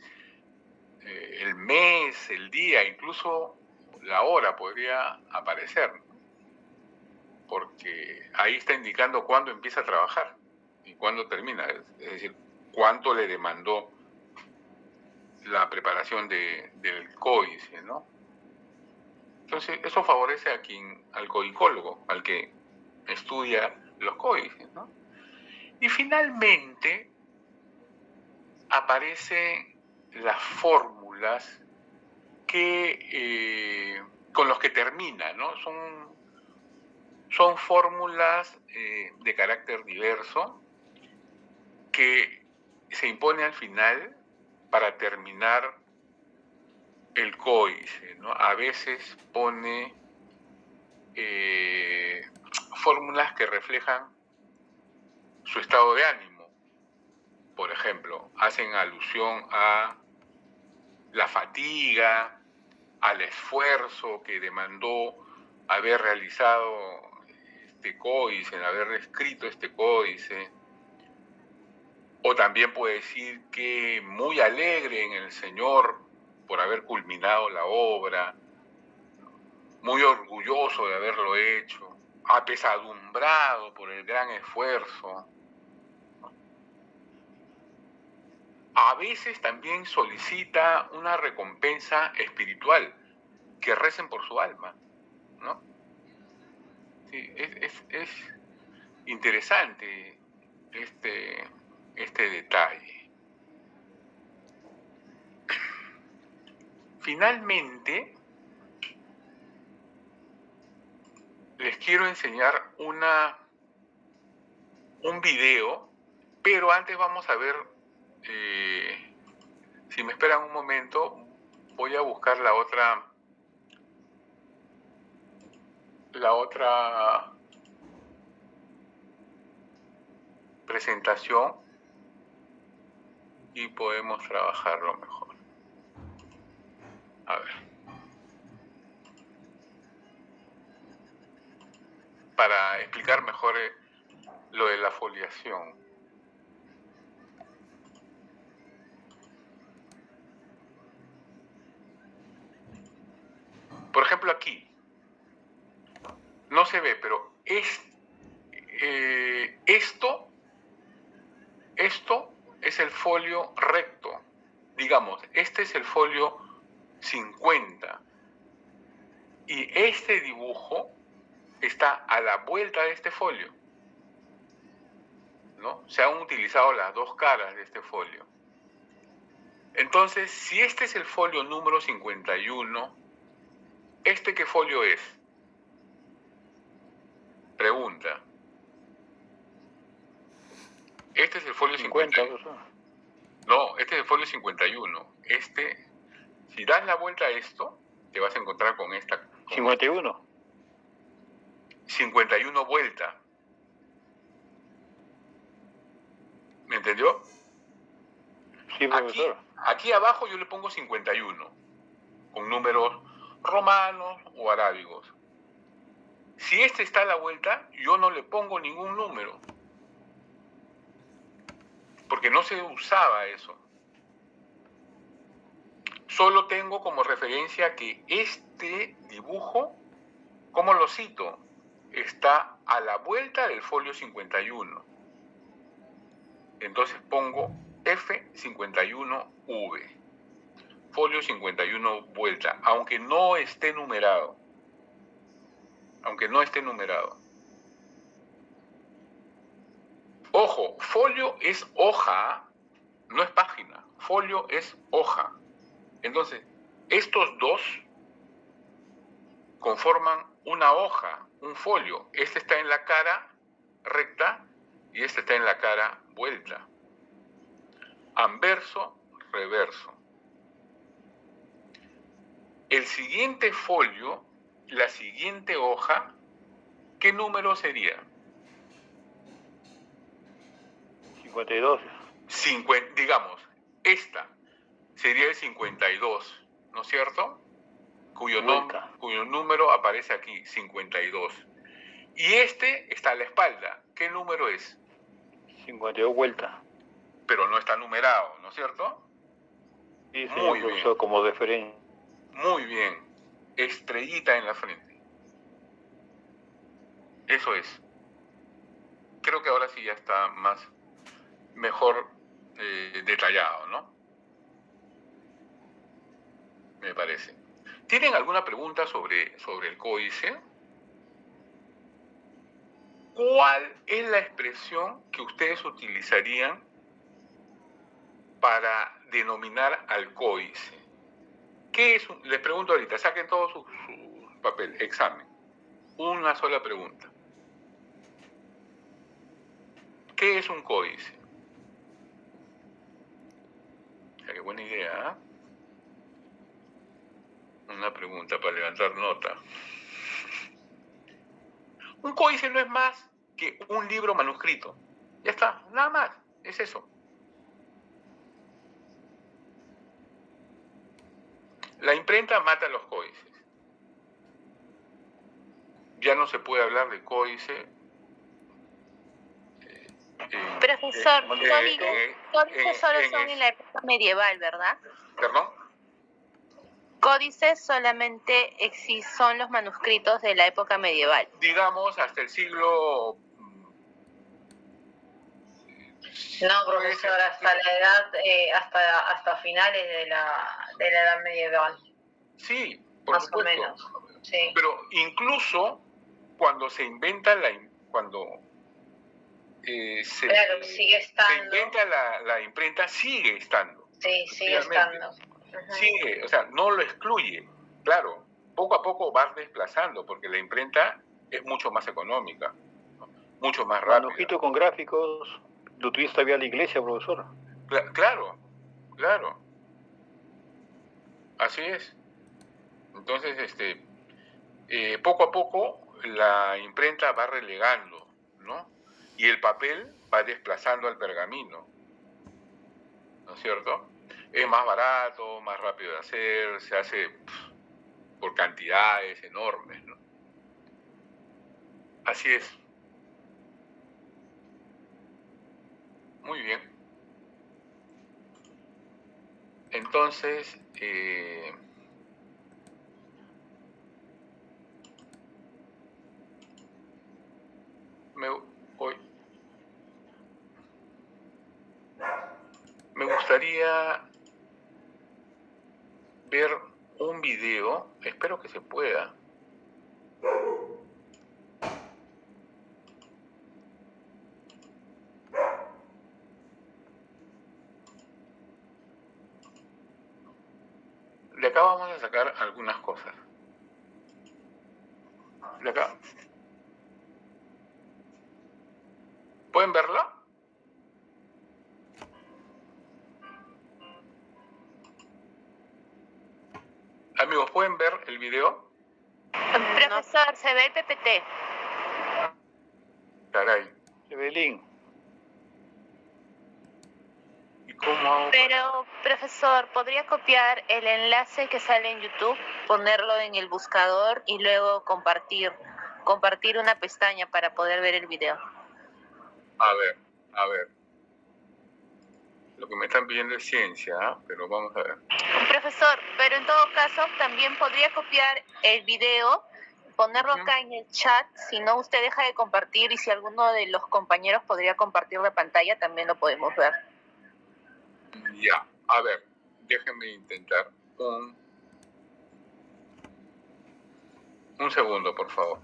el mes, el día, incluso la hora podría aparecer, ¿no? Porque ahí está indicando cuándo empieza a trabajar y cuándo termina, es decir, cuánto le demandó la preparación del códice, ¿no? Entonces, eso favorece al codicólogo, al que estudia los códices, ¿no? Y finalmente aparecen las fórmulas que, con los que termina, ¿no? Son fórmulas de carácter diverso que se impone al final para terminar el códice, ¿no? A veces pone fórmulas que reflejan su estado de ánimo. Por ejemplo, hacen alusión a la fatiga, al esfuerzo que demandó haber realizado este códice, haber escrito este códice. O también puede decir que muy alegre en el Señor por haber culminado la obra, muy orgulloso de haberlo hecho, apesadumbrado por el gran esfuerzo. A veces también solicita una recompensa espiritual, que recen por su alma, ¿no? Sí, es interesante este detalle. Finalmente, les quiero enseñar un video, pero antes vamos a ver, si me esperan un momento, voy a buscar la otra presentación y podemos trabajarlo mejor. A ver. Para explicar mejor lo de la foliación. Por ejemplo, aquí no se ve, pero esto es el folio recto. Digamos, este es el folio 50. Y este dibujo está a la vuelta de este folio, ¿no? Se han utilizado las dos caras de este folio. Entonces, si este es el folio número 51, ¿este qué folio es? Pregunta. Este es el folio 51. No, este es el folio 51. Si das la vuelta a esto, te vas a encontrar con esta. 51. 51 vueltas. ¿Me entendió? Sí, profesor. Aquí abajo yo le pongo 51, con números romanos o arábigos. Si este está a la vuelta, yo no le pongo ningún número, porque no se usaba eso. Solo tengo como referencia que este dibujo, ¿cómo lo cito? Está a la vuelta del folio 51. Entonces pongo F51V. Folio 51 vuelta, aunque no esté numerado. Ojo, folio es hoja, no es página. Folio es hoja. Entonces, estos dos conforman una hoja, un folio. Este está en la cara recta y este está en la cara vuelta. Anverso, reverso. El siguiente folio, la siguiente hoja, ¿qué número sería? 52. Digamos, esta sería el 52, ¿no es cierto? Cuyo número aparece aquí, 52. Y este está a la espalda. ¿Qué número es? 52 vueltas. Pero no está numerado, ¿no es cierto? Sí, señor profesor, como referencia. Muy bien. Estrellita en la frente. Eso es. Creo que ahora sí ya está mejor detallado, ¿no? Me parece. ¿Tienen alguna pregunta sobre el códice? ¿Cuál es la expresión que ustedes utilizarían para denominar al códice? ¿Qué es? Les pregunto ahorita, saquen todos sus papel, examen. Una sola pregunta. ¿Qué es un códice? Qué buena idea, ¿eh? Una pregunta para levantar nota. Un códice no es más que un libro manuscrito. Ya está, nada más, es eso. La imprenta mata los códices. Ya no se puede hablar de códice. Profesor, códices solo son en la época medieval, ¿verdad? ¿Perdón? Códices solamente son los manuscritos de la época medieval. Digamos, hasta el siglo... No, profesor, hasta la edad, hasta finales de la edad medieval. Sí, por Más supuesto. o menos, sí. Pero incluso cuando se inventa Claro, sigue estando. se inventa la imprenta, sigue estando. Sí, sigue estando. Sigue, o sea, no lo excluye. Claro, poco a poco va desplazando, porque la imprenta es mucho más económica, ¿no? Mucho más rápida. Manuscrito con gráficos, lo tuviste todavía la iglesia, profesor. Claro, claro. Así es. Entonces, poco a poco la imprenta va relegando, ¿no? Y el papel va desplazando al pergamino, ¿no es cierto? Es más barato, más rápido de hacer, se hace por cantidades enormes, ¿no? Así es. Muy bien. Entonces, me gustaría ver un video, espero que se pueda. De acá vamos a sacar algunas cosas. De acá. ¿Pueden verla? Amigos, ¿pueden ver el video? Profesor, se ve el PPT. Caray. Evelyn. ¿Y cómo hago? Pero, profesor, ¿podría copiar el enlace que sale en YouTube, ponerlo en el buscador y luego compartir una pestaña para poder ver el video? A ver. Lo que me están pidiendo es ciencia, ¿eh? Pero vamos a ver. Profesor, pero en todo caso también podría copiar el video, ponerlo acá en el chat, si no usted deja de compartir y si alguno de los compañeros podría compartir la pantalla, también lo podemos ver. Ya, a ver, déjenme intentar un segundo, por favor.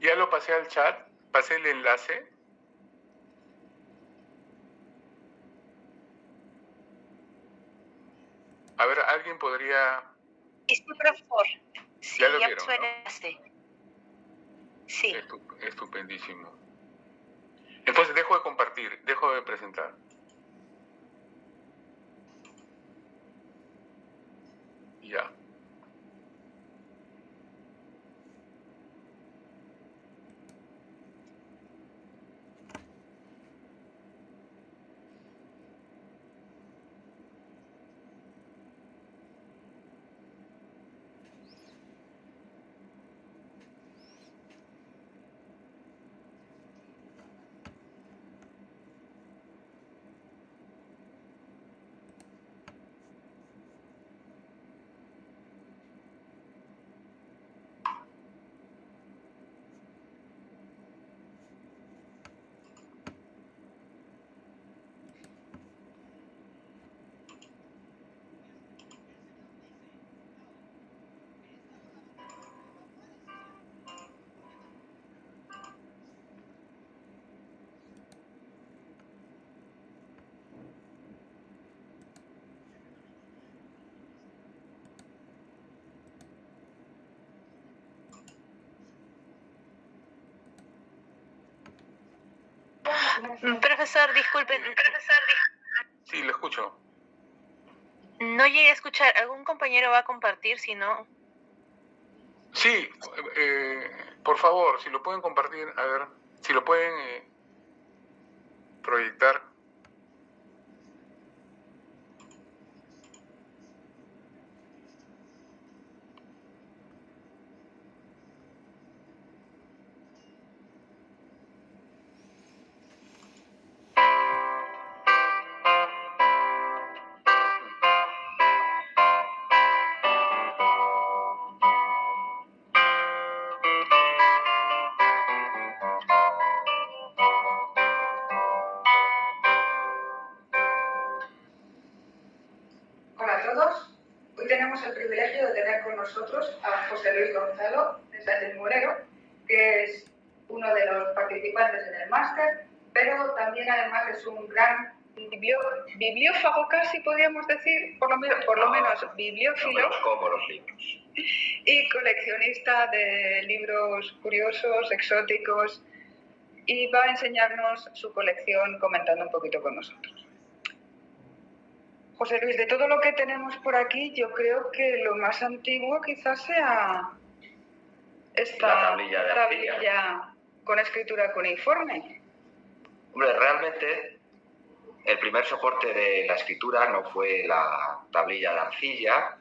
Ya lo pasé al chat, pasé el enlace. A ver, ¿alguien podría...? Sí, profesor. Sí, Ya lo ya vieron, pasó el ¿no? enlace. Sí. Estupendísimo. Entonces dejo de compartir, dejo de presentar. Ya. Profesor, disculpe, Sí, lo escucho. no llegué a escuchar. ¿Algún compañero va a compartir? Si no, Sí, por favor, si lo pueden compartir, a ver, si lo pueden proyectar. Hola a todos. Hoy tenemos el privilegio de tener con nosotros a José Luis Gonzalo de Sánchez Morero, que es uno de los participantes en el máster, pero también además es un gran bibliófago, casi podríamos decir, por lo menos bibliófilo, como los libros. y coleccionista de libros curiosos, exóticos, y va a enseñarnos su colección comentando un poquito con nosotros. José Luis, de todo lo que tenemos por aquí, yo creo que lo más antiguo quizás sea esta La tablilla de tablilla con escritura cuneiforme. Hombre, realmente el primer soporte de la escritura no fue la tablilla de arcilla,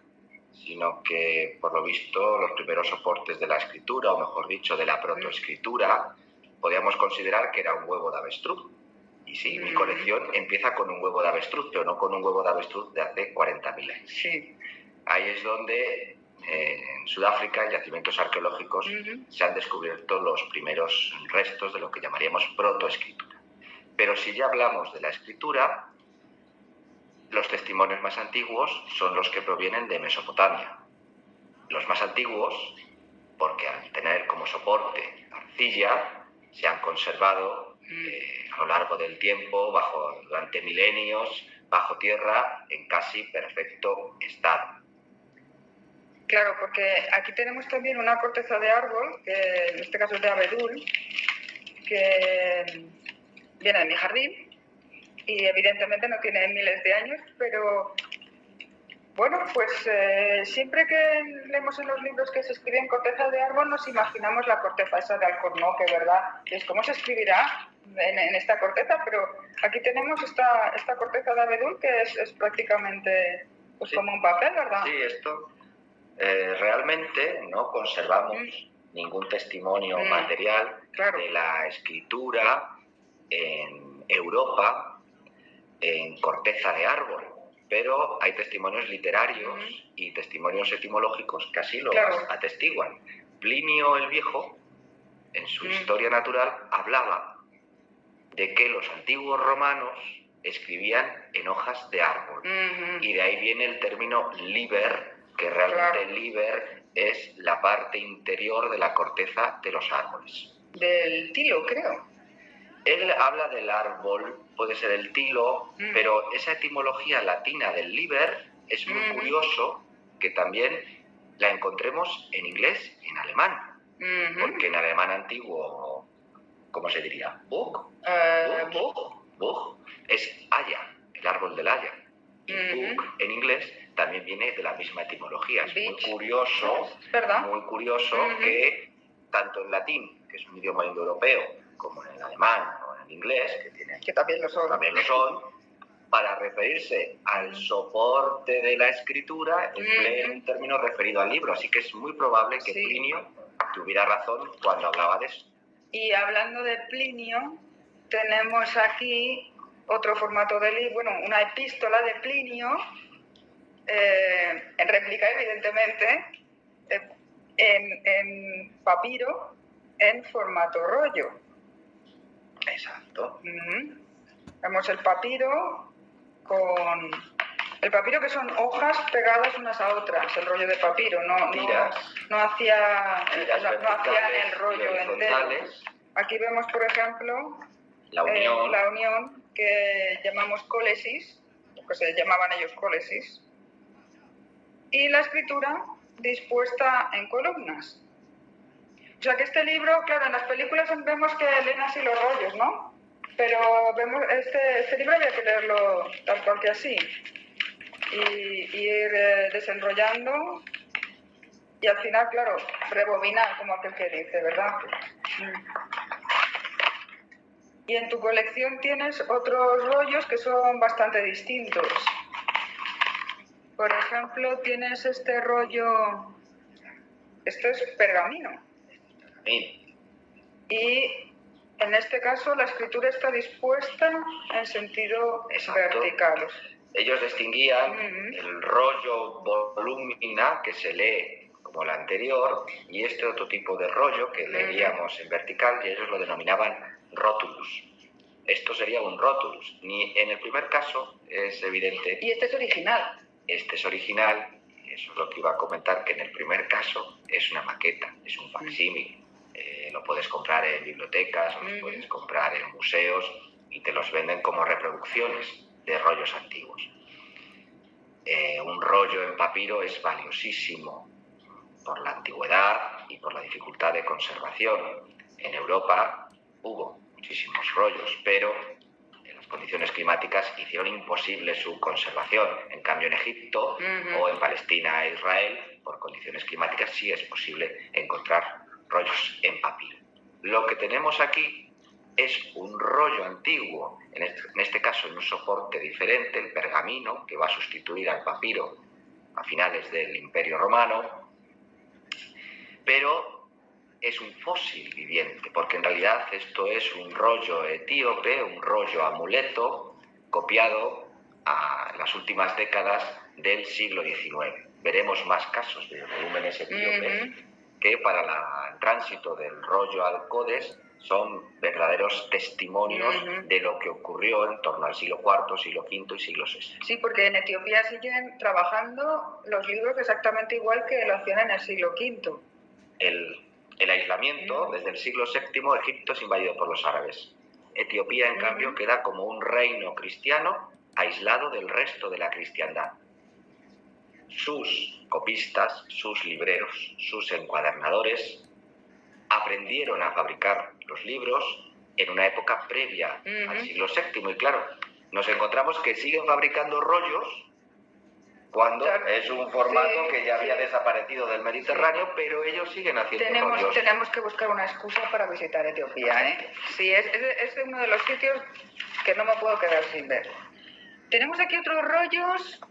sino que, por lo visto, los primeros soportes de la escritura, o mejor dicho, de la protoescritura, podíamos considerar que era un huevo de avestruz. Y sí, mi colección empieza con un huevo de avestruz, pero no con un huevo de avestruz de hace 40.000 años. Sí. Ahí es donde, en Sudáfrica, en yacimientos arqueológicos, se han descubierto los primeros restos de lo que llamaríamos protoescritura. Pero si ya hablamos de la escritura, los testimonios más antiguos son los que provienen de Mesopotamia. Los más antiguos, porque al tener como soporte arcilla, se han conservado a lo largo del tiempo, durante milenios, bajo tierra, en casi perfecto estado. Claro, porque aquí tenemos también una corteza de árbol, que en este caso es de abedul, que viene de mi jardín y evidentemente no tiene miles de años, pero bueno, pues siempre que leemos en los libros que se escriben corteza de árbol nos imaginamos la corteza esa de alcornoque, ¿verdad? Es cómo se escribirá en esta corteza, pero aquí tenemos esta corteza de abedul que es prácticamente pues, sí, como un papel, ¿verdad? Sí, esto realmente no conservamos ningún testimonio material de la escritura en Europa en corteza de árbol. Pero hay testimonios literarios y testimonios etimológicos que así lo atestiguan. Plinio el Viejo, en su Historia Natural, hablaba de que los antiguos romanos escribían en hojas de árbol. Y de ahí viene el término liber, que realmente liber es la parte interior de la corteza de los árboles. Del tilo, creo. Él habla del árbol, puede ser el tilo, pero esa etimología latina del liber es muy curioso que también la encontremos en inglés y en alemán. Porque en alemán antiguo, ¿cómo se diría? Buch es haya, el árbol del haya. Y Buch en inglés también viene de la misma etimología. Es muy curioso, que tanto en latín, que es un idioma indoeuropeo, como en el alemán o en el inglés, que también lo son, para referirse al soporte de la escritura, empleen un término referido al libro. Así que es muy probable que Plinio tuviera razón cuando hablaba de eso. Y hablando de Plinio, tenemos aquí otro formato de libro, bueno, una epístola de Plinio, en réplica, evidentemente, en papiro, en formato rollo. Exacto. Vemos el papiro que son hojas pegadas unas a otras, el rollo de papiro, no hacían el rollo entero. Aquí vemos, por ejemplo, la unión que llamamos cólesis, o que se llamaban ellos cólesis, y la escritura dispuesta en columnas. O sea que este libro, claro, en las películas vemos que leen así los rollos, ¿no? Pero vemos, este libro había que leerlo tal cual que así. Y ir desenrollando y al final, claro, rebobinar, como aquel que dice, ¿verdad? Y en tu colección tienes otros rollos que son bastante distintos. Por ejemplo, tienes este rollo, esto es pergamino. Sí. Y en este caso la escritura está dispuesta en sentido vertical. Ellos distinguían el rollo volumina, que se lee como el anterior, y este otro tipo de rollo que leeríamos en vertical, y ellos lo denominaban rótulus. Esto sería un rótulus. Ni en el primer caso es evidente. Y este es original. Este es original, y eso es lo que iba a comentar, que en el primer caso es una maqueta, es un facsímil. Lo puedes comprar en bibliotecas, los puedes comprar en museos, y te los venden como reproducciones de rollos antiguos. Un rollo en papiro es valiosísimo por la antigüedad y por la dificultad de conservación. En Europa hubo muchísimos rollos, pero las condiciones climáticas hicieron imposible su conservación. En cambio, en Egipto o en Palestina e Israel, por condiciones climáticas, sí es posible encontrar rollos en papiro. Lo que tenemos aquí es un rollo antiguo, en este caso en un soporte diferente, el pergamino, que va a sustituir al papiro a finales del Imperio Romano, pero es un fósil viviente, porque en realidad esto es un rollo etíope, un rollo amuleto, copiado a las últimas décadas del siglo XIX. Veremos más casos de volúmenes etíopes que para el tránsito del rollo al codex son verdaderos testimonios de lo que ocurrió en torno al siglo IV, siglo V y siglo VI. Sí, porque en Etiopía siguen trabajando los libros exactamente igual que lo hacían en el siglo V. El aislamiento, desde el siglo VII, Egipto es invadido por los árabes. Etiopía, en cambio, queda como un reino cristiano aislado del resto de la cristiandad. Sus copistas, sus libreros, sus encuadernadores aprendieron a fabricar los libros en una época previa al siglo VII. Y claro, nos encontramos que siguen fabricando rollos cuando es un formato que ya había desaparecido del Mediterráneo, pero ellos siguen haciendo rollos. Tenemos que buscar una excusa para visitar Etiopía, ¿eh? Sí, es uno de los sitios que no me puedo quedar sin ver. Tenemos aquí otros rollos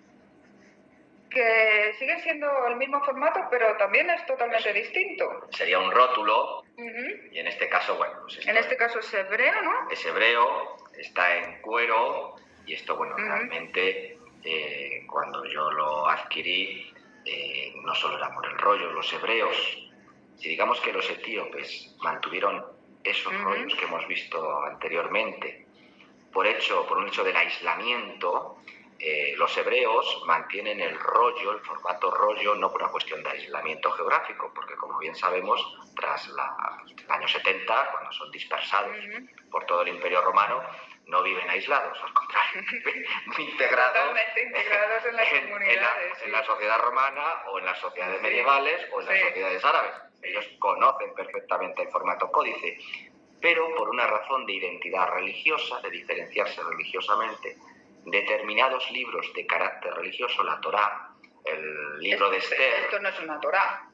que siguen siendo el mismo formato, pero también es totalmente distinto. Sería un rótulo, y en este caso, bueno... Pues en este caso es hebreo, ¿no? Es hebreo, está en cuero, y esto, bueno, realmente... cuando yo lo adquirí, no solo era por el rollo, los hebreos, si digamos que los etíopes mantuvieron esos rollos que hemos visto anteriormente, por un hecho del aislamiento, los hebreos mantienen el rollo, el formato rollo, no por una cuestión de aislamiento geográfico, porque como bien sabemos, tras el año 70, cuando son dispersados por todo el Imperio Romano, no viven aislados, al contrario, viven integrados en las comunidades. En la sociedad romana o en las sociedades medievales o en las sociedades árabes. Ellos conocen perfectamente el formato códice, pero por una razón de identidad religiosa, de diferenciarse religiosamente, determinados libros de carácter religioso, la Torá, el libro de Esther... Esto no es una Torá.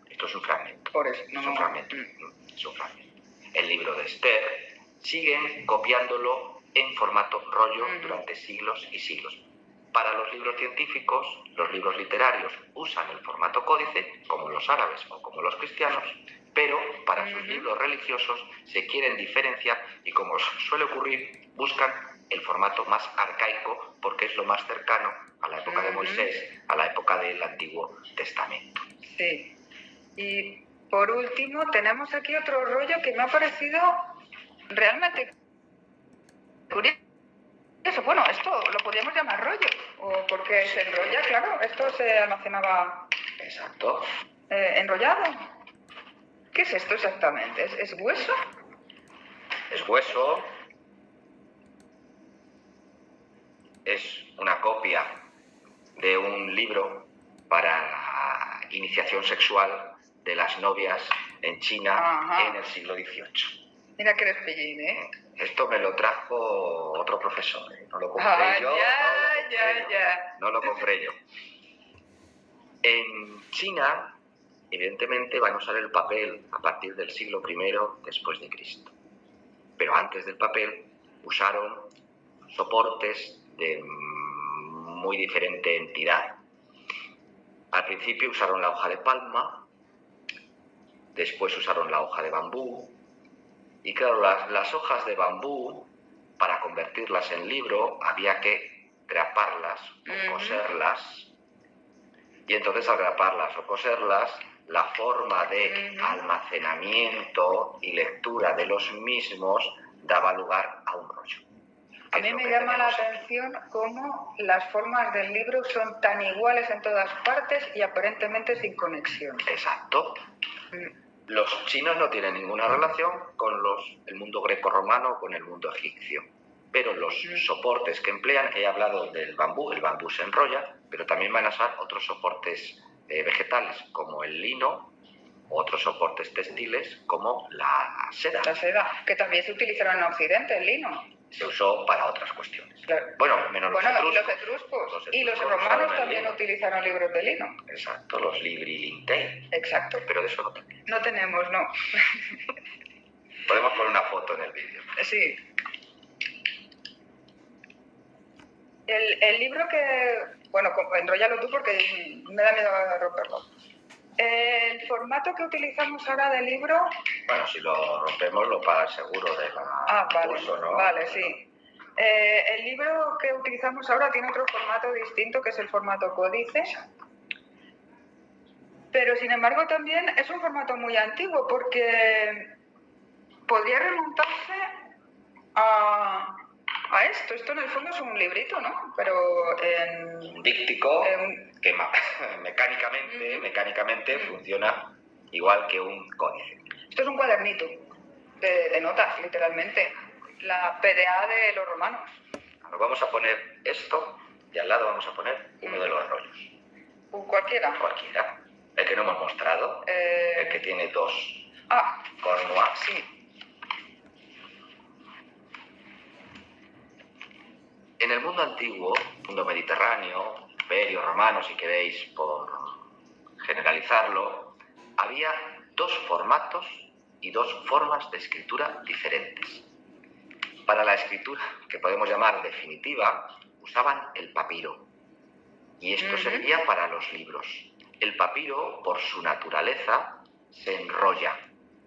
Esto es un fragmento. Por eso, es un fragmento. El libro de Esther siguen copiándolo en formato rollo durante siglos y siglos. Para los libros científicos, los libros literarios usan el formato códice, como los árabes o como los cristianos, pero para sus libros religiosos se quieren diferenciar y, como suele ocurrir, buscan el formato más arcaico porque es lo más cercano a la época de Moisés, a la época del Antiguo Testamento. Sí. Y por último tenemos aquí otro rollo que me ha parecido realmente curioso. Bueno, esto lo podríamos llamar rollo, o porque se enrolla, claro, esto se almacenaba... Exacto. ¿Enrollado? ¿Qué es esto exactamente? ¿Es hueso? Es hueso. Es una copia de un libro para la iniciación sexual de las novias en China en el siglo XVIII. Mira que eres pillín, ¿eh? Esto me lo trajo otro profesor, ¿eh? No lo compré yo. No lo compré yo. En China, evidentemente, van a usar el papel a partir del siglo I después de Cristo. Pero antes del papel usaron soportes de muy diferente entidad. Al principio usaron la hoja de palma, después usaron la hoja de bambú, y claro, las hojas de bambú, para convertirlas en libro, había que graparlas o coserlas, y entonces al graparlas o coserlas, la forma de almacenamiento y lectura de los mismos daba lugar a un rollo. A mí me llama la atención cómo las formas del libro son tan iguales en todas partes y aparentemente sin conexión. Exacto. Los chinos no tienen ninguna relación con el mundo grecorromano o con el mundo egipcio. Pero los soportes que emplean, he hablado del bambú, el bambú se enrolla, pero también van a usar otros soportes vegetales como el lino, otros soportes textiles como la seda. La seda, que también se utilizaron en Occidente, el lino. Se usó para otras cuestiones. Claro. Bueno, menos los etruscos. Y los romanos también utilizaron libros de lino. Exacto, los libri lintei. Exacto. Pero de eso no tenemos. No tenemos, no. Podemos poner una foto en el vídeo. Sí. El libro que... Bueno, enróllalo tú porque me da miedo romperlo. El formato que utilizamos ahora del libro... Bueno, si lo rompemos lo paga el seguro de la curso, ¿no? Vale, sí. El libro que utilizamos ahora tiene otro formato distinto, que es el formato códice. Pero, sin embargo, también es un formato muy antiguo porque podría remontarse a esto. Esto, en el fondo, es un librito, ¿no? Pero en... Un díptico que mecánicamente funciona igual que un códice. Esto es un cuadernito de notas, literalmente. La PDA de los romanos. Ahora vamos a poner esto y al lado vamos a poner uno de los rollos. ¿Cualquiera? Cualquiera. El que no hemos mostrado. El que tiene dos. Cornuas. Sí. En el mundo antiguo, mundo mediterráneo, imperio romano, si queréis por generalizarlo, había dos formatos y dos formas de escritura diferentes. Para la escritura, que podemos llamar definitiva, usaban el papiro. Y esto servía para los libros. El papiro, por su naturaleza, se enrolla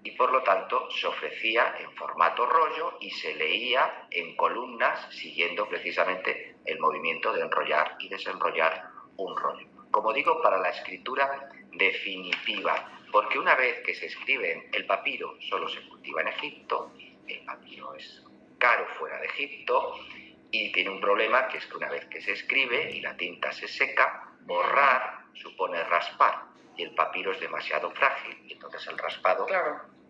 y por lo tanto se ofrecía en formato rollo y se leía en columnas siguiendo precisamente el movimiento de enrollar y desenrollar un rollo. Como digo, para la escritura definitiva, porque una vez que se escribe el papiro solo se cultiva en Egipto, el papiro es caro fuera de Egipto y tiene un problema, que es que una vez que se escribe y la tinta se seca, borrar supone raspar y el papiro es demasiado frágil y entonces el raspado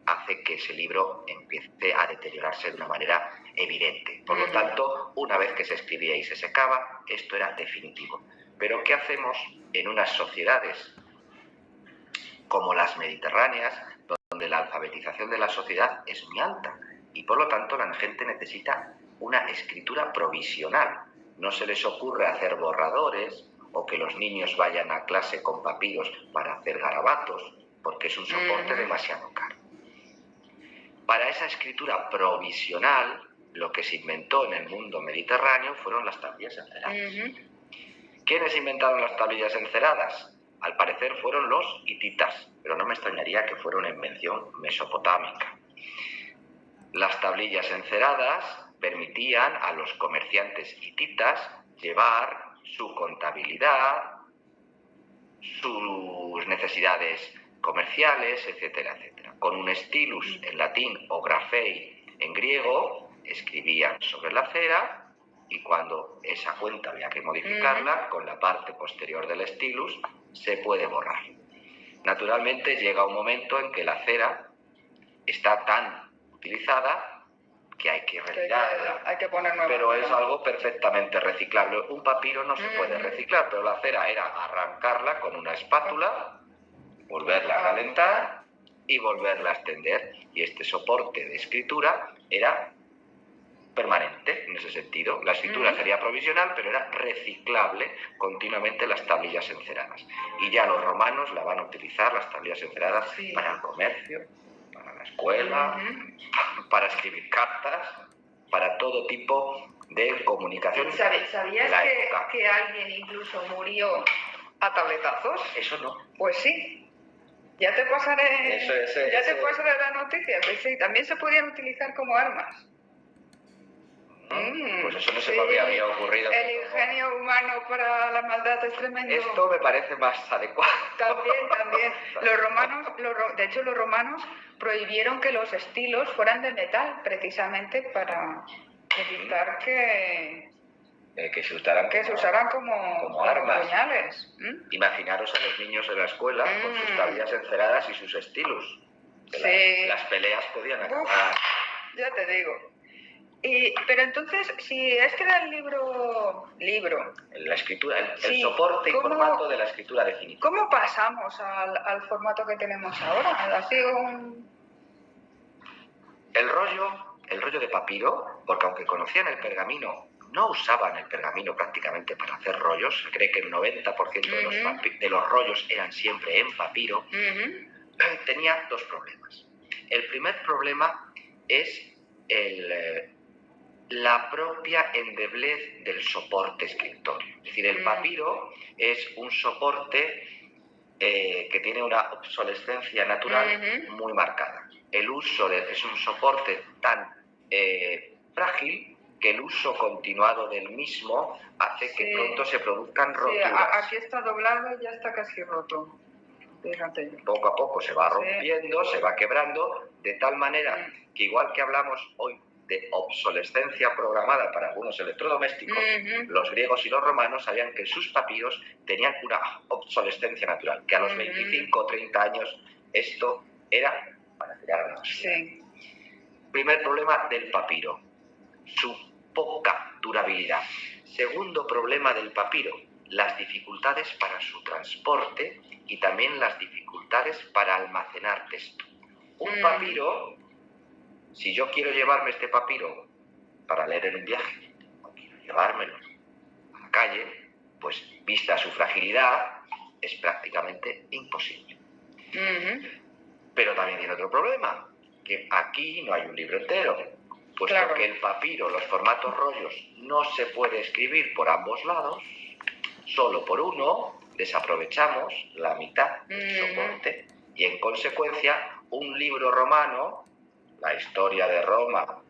hace que ese libro empiece a deteriorarse de una manera evidente. Por lo tanto, una vez que se escribía y se secaba, esto era definitivo. Pero ¿qué hacemos en unas sociedades como las mediterráneas, donde la alfabetización de la sociedad es muy alta y por lo tanto la gente necesita una escritura provisional? No se les ocurre hacer borradores o que los niños vayan a clase con papiros para hacer garabatos, porque es un soporte demasiado caro. Para esa escritura provisional, lo que se inventó en el mundo mediterráneo fueron las tablillas enceradas. ¿Quiénes inventaron las tablillas enceradas? Al parecer fueron los hititas, pero no me extrañaría que fuera una invención mesopotámica. Las tablillas enceradas permitían a los comerciantes hititas llevar su contabilidad, sus necesidades comerciales, etcétera, etcétera. Con un stylus en latín o grafei en griego, escribían sobre la cera y cuando esa cuenta había que modificarla, con la parte posterior del stylus se puede borrar. Naturalmente llega un momento en que la cera está tan utilizada que hay que retirarla, hay que poner nueva, pero es algo perfectamente reciclable. Un papiro no se puede reciclar, pero la cera era arrancarla con una espátula, volverla a calentar y volverla a extender. Y este soporte de escritura era permanente en ese sentido. La escritura sería provisional, pero era reciclable continuamente las tablillas enceradas. Y ya los romanos la van a utilizar, las tablillas enceradas, para el comercio, para la escuela, para escribir cartas, para todo tipo de comunicación. ¿Sabías que alguien incluso murió a tabletazos? Eso no. Pues sí. Ya te pasaré, pasaré la noticia. Pues sí, también se podían utilizar como armas. Pues eso no se me había ocurrido. El ingenio humano para la maldad es tremendo. Esto me parece más adecuado. También. Los romanos, de hecho los romanos prohibieron que los estilos fueran de metal, precisamente para evitar que se usaran como armas. Puñales. Imaginaros a los niños en la escuela con sus tablillas enceradas y sus estilos. Las peleas podían acabar. Ya te digo. Pero entonces, si este era el libro... La escritura, el soporte y formato de la escritura definitiva. ¿Cómo pasamos al formato que tenemos ahora? El rollo de papiro, porque aunque conocían el pergamino, no usaban el pergamino prácticamente para hacer rollos. Se cree que el 90% de los rollos eran siempre en papiro. Tenía dos problemas. El primer problema es la propia endeblez del soporte escritorio. Es decir, el papiro es un soporte que tiene una obsolescencia natural muy marcada. Es un soporte tan frágil que el uso continuado del mismo hace que pronto se produzcan roturas. Aquí está doblado y ya está casi roto. Fíjate. Poco a poco se va rompiendo, se va quebrando, de tal manera que igual que hablamos hoy de obsolescencia programada para algunos electrodomésticos, los griegos y los romanos sabían que sus papiros tenían una obsolescencia natural, que a los 25 o 30 años esto era para tirar a la basura. Primer problema del papiro, su poca durabilidad. Segundo problema del papiro, las dificultades para su transporte y también las dificultades para almacenar texto. Un papiro, si yo quiero llevarme este papiro para leer en un viaje, o quiero llevármelo a la calle, pues vista su fragilidad, es prácticamente imposible. Pero también tiene otro problema, que aquí no hay un libro entero, puesto que el papiro, los formatos rollos, no se puede escribir por ambos lados, solo por uno, desaprovechamos la mitad del soporte y en consecuencia un libro romano, la historia de Roma,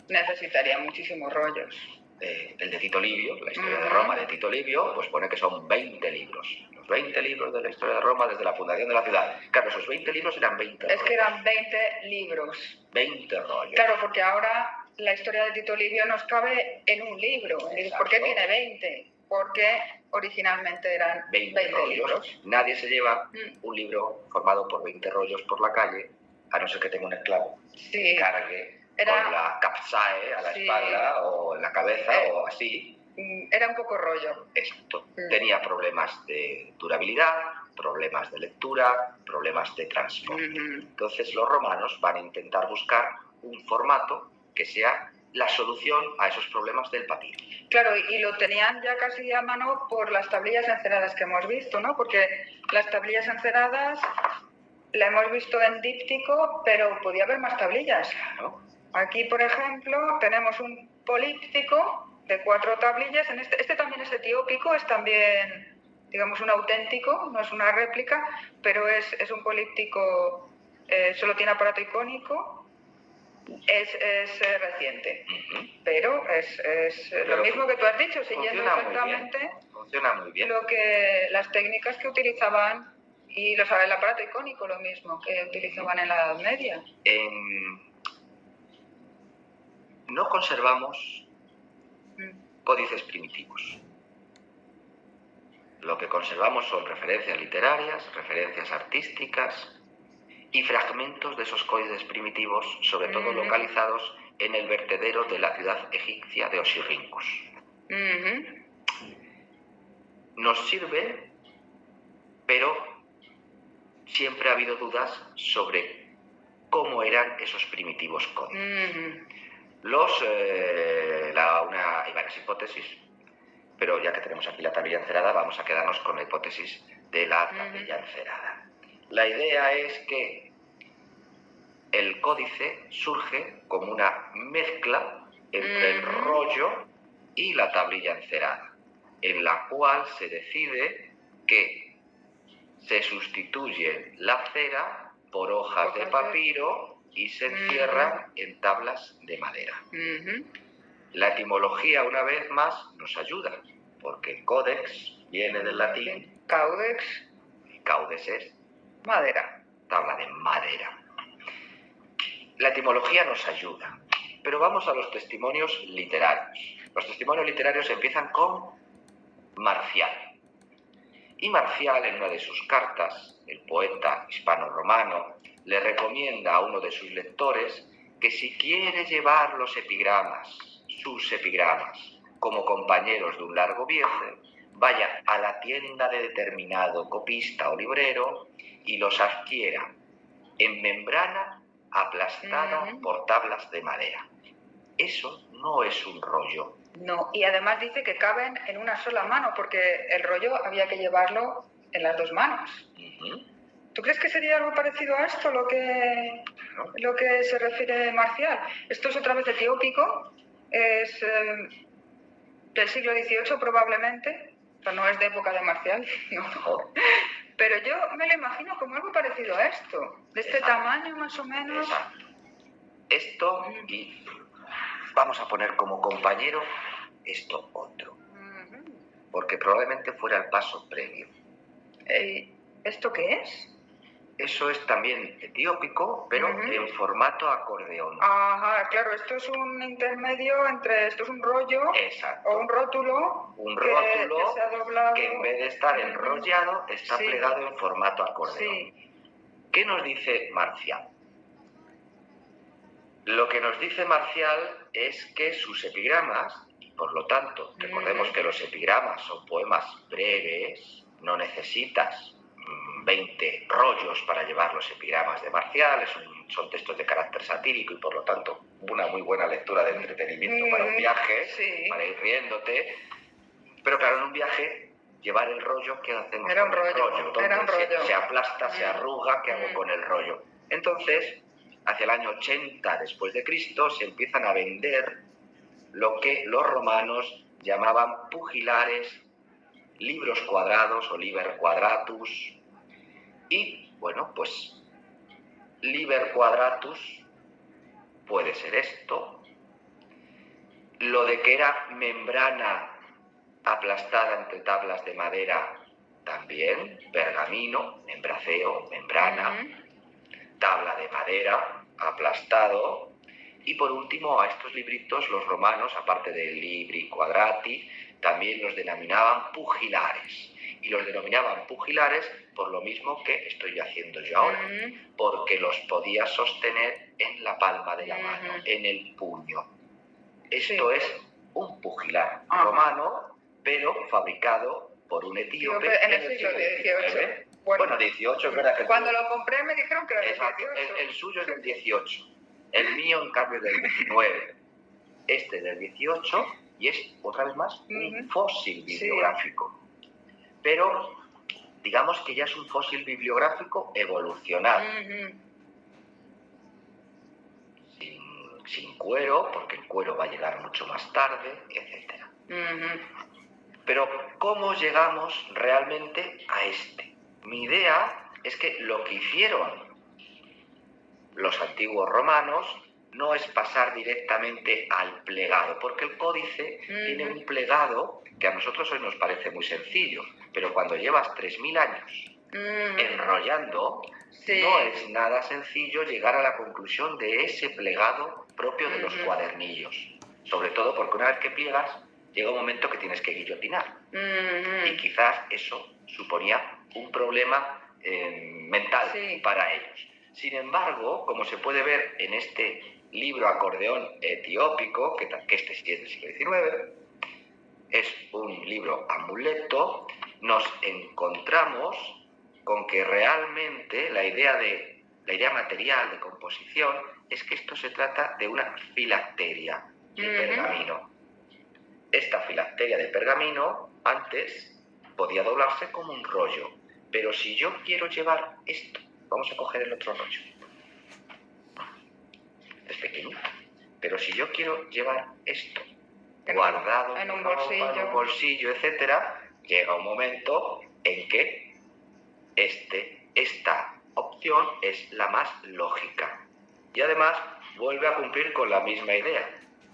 necesitaría muchísimos rollos. El de Tito Livio, la historia de Roma de Tito Livio, pues pone que son 20 libros. Los 20 libros de la historia de Roma desde la fundación de la ciudad. Claro, esos 20 libros eran 20 rollos. Es que eran 20 libros. 20 rollos. Claro, porque ahora la historia de Tito Livio nos cabe en un libro. Exacto. ¿Por qué tiene 20? Porque originalmente eran 20 libros. Nadie se lleva un libro formado por 20 rollos por la calle, a no ser que tenga un esclavo que cargue con la capsae a la espalda o en la cabeza o así. Era un poco rollo. Exacto. Tenía problemas de durabilidad, problemas de lectura, problemas de transporte. Entonces los romanos van a intentar buscar un formato que sea la solución a esos problemas del papiro. Claro, y lo tenían ya casi a mano por las tablillas enceradas que hemos visto, ¿no? Porque las tablillas enceradas la hemos visto en díptico, pero podía haber más tablillas. Claro. Aquí, por ejemplo, tenemos un políptico de 4 tablillas. Este también es etiópico, es también, digamos, un auténtico, no es una réplica, pero es un políptico, solo tiene aparato icónico. Es reciente, pero es lo mismo que tú has dicho, siguiendo exactamente las técnicas que utilizaban y el aparato icónico, lo mismo que utilizaban en la Edad Media. No conservamos códices primitivos. Lo que conservamos son referencias literarias, referencias artísticas y fragmentos de esos códices primitivos, sobre todo localizados en el vertedero de la ciudad egipcia de Osirrincus. Nos sirve, pero siempre ha habido dudas sobre cómo eran esos primitivos códigos. Hay varias hipótesis, pero ya que tenemos aquí la tablilla encerada, vamos a quedarnos con la hipótesis de la tablilla encerada. La idea es que el códice surge como una mezcla entre el rollo y la tablilla encerada, en la cual se decide que se sustituye la cera por hojas de papiro y se encierran en tablas de madera. La etimología, una vez más, nos ayuda, porque códex viene del latín Caudex. Y caudex es Madera. tabla de madera. La etimología nos ayuda, pero vamos a los testimonios literarios. Los testimonios literarios empiezan con Marcial. Y Marcial, en una de sus cartas, el poeta hispano-romano, le recomienda a uno de sus lectores que si quiere llevar sus epigramas, como compañeros de un largo viaje, vaya a la tienda de determinado copista o librero y los adquiera en membrana aplastada por tablas de madera. Eso no es un rollo. No, y además dice que caben en una sola mano, porque el rollo había que llevarlo en las dos manos. ¿Tú crees que sería algo parecido a esto lo que se refiere Marcial? Esto es otra vez etiópico, es del siglo XVIII probablemente, pero no es de época de Marcial, no. Pero yo me lo imagino como algo parecido a esto, de este tamaño más o menos. Exacto. Esto, y vamos a poner como compañero esto otro, porque probablemente fuera el paso previo. ¿Esto qué es? Eso es también etiópico, pero en formato acordeón. Ajá, claro, esto es un intermedio entre, esto es un rollo. Exacto. O un rótulo. Que se ha doblado. Que en vez de estar enrollado, está plegado en formato acordeón. Sí. ¿Qué nos dice Marcial? Lo que nos dice Marcial es que sus epigramas, por lo tanto, recordemos que los epigramas son poemas breves, no necesitas 20 rollos para llevar los epigramas de Marcial, son textos de carácter satírico y por lo tanto una muy buena lectura de entretenimiento para un viaje, para ir riéndote. Pero claro, en un viaje, llevar el rollo, ¿qué hacemos con el rollo? Entonces, se aplasta, se arruga, ¿qué hago con el rollo? Entonces, hacia el año 80 después de Cristo, se empiezan a vender lo que los romanos llamaban pugilares, libros cuadrados o liber quadratus. Y, bueno, pues, liber quadratus puede ser esto. Lo de que era membrana aplastada entre tablas de madera, también, pergamino, membraceo, membrana, tabla de madera, aplastado. Y por último, a estos libritos los romanos, aparte de libri quadrati, también los denominaban pugilares. Y los denominaban pugilares por lo mismo que estoy haciendo yo ahora, porque los podía sostener en la palma de la mano, en el puño. Esto es un pugilar romano, pero fabricado por un etíope en el siglo XVIII. Bueno, 18 es verdad que... Cuando lo compré me dijeron que era del 18. El suyo es del 18. El mío, en cambio, es del 19. Este es del 18 y es, otra vez más, un fósil bibliográfico. Pero, digamos que ya es un fósil bibliográfico evolucionado. Sin cuero, porque el cuero va a llegar mucho más tarde, etc. Pero, ¿cómo llegamos realmente a este? Mi idea es que lo que hicieron los antiguos romanos no es pasar directamente al plegado, porque el códice tiene un plegado que a nosotros hoy nos parece muy sencillo, pero cuando llevas 3000 años enrollando, no es nada sencillo llegar a la conclusión de ese plegado propio de los cuadernillos, sobre todo porque una vez que pliegas llega un momento que tienes que guillotinar y quizás eso suponía un problema mental para ellos. Sin embargo, como se puede ver en este libro acordeón etiópico, que este sí es del siglo XIX, es un libro amuleto, nos encontramos con que realmente la idea material de composición es que esto se trata de una filacteria de pergamino. Esta filacteria de pergamino antes podía doblarse como un rollo, pero si yo quiero llevar esto, vamos a coger el otro rollo, es pequeño, pero si yo quiero llevar esto guardado en un bolsillo, etcétera, llega un momento en que esta opción es la más lógica. Y además vuelve a cumplir con la misma idea.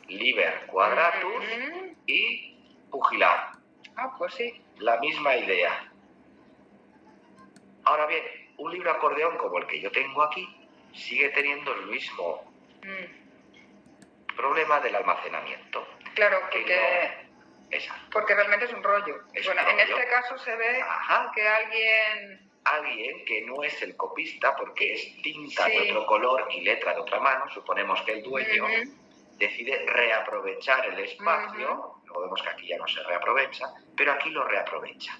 Liber quadratus y pugilar. Ah, pues sí. La misma idea. Ahora bien, un libro acordeón como el que yo tengo aquí sigue teniendo el mismo problema del almacenamiento. Claro, porque realmente es un rollo. En este caso se ve que alguien que no es el copista, porque es tinta de otro color y letra de otra mano, suponemos que el dueño decide reaprovechar el espacio, luego vemos que aquí ya no se reaprovecha, pero aquí lo reaprovecha.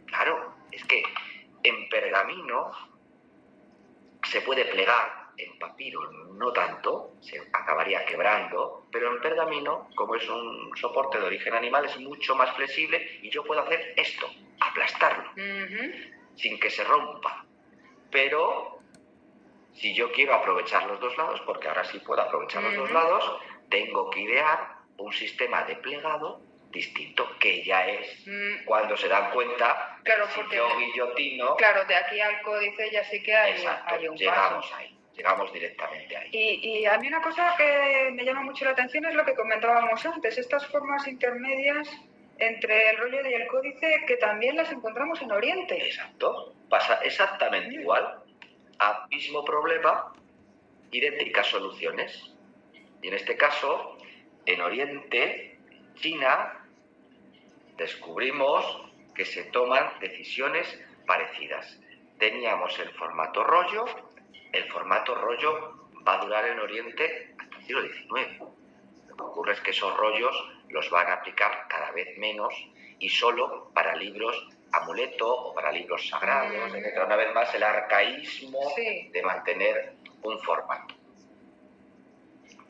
Claro, es que en pergamino se puede plegar, en papiro no tanto, se acabaría quebrando, pero en pergamino, como es un soporte de origen animal, es mucho más flexible y yo puedo hacer esto, aplastarlo, sin que se rompa. Pero si yo quiero aprovechar los dos lados, porque ahora sí puedo aprovechar los dos lados, tengo que idear un sistema de plegado distinto, que ya es cuando se dan cuenta, si yo guillotino... Claro, de aquí al códice ya sí que hay un llegamos ahí. Llegamos directamente ahí. Y a mí una cosa que me llama mucho la atención es lo que comentábamos antes, estas formas intermedias entre el rollo y el códice que también las encontramos en Oriente. Exacto, pasa exactamente igual. Mismo problema, idénticas soluciones. Y en este caso, en Oriente, China, descubrimos que se toman decisiones parecidas. Teníamos el formato rollo va a durar en Oriente hasta el siglo XIX. Lo que ocurre es que esos rollos los van a aplicar cada vez menos y solo para libros amuleto o para libros sagrados, etc. Una vez más, el arcaísmo de mantener un formato.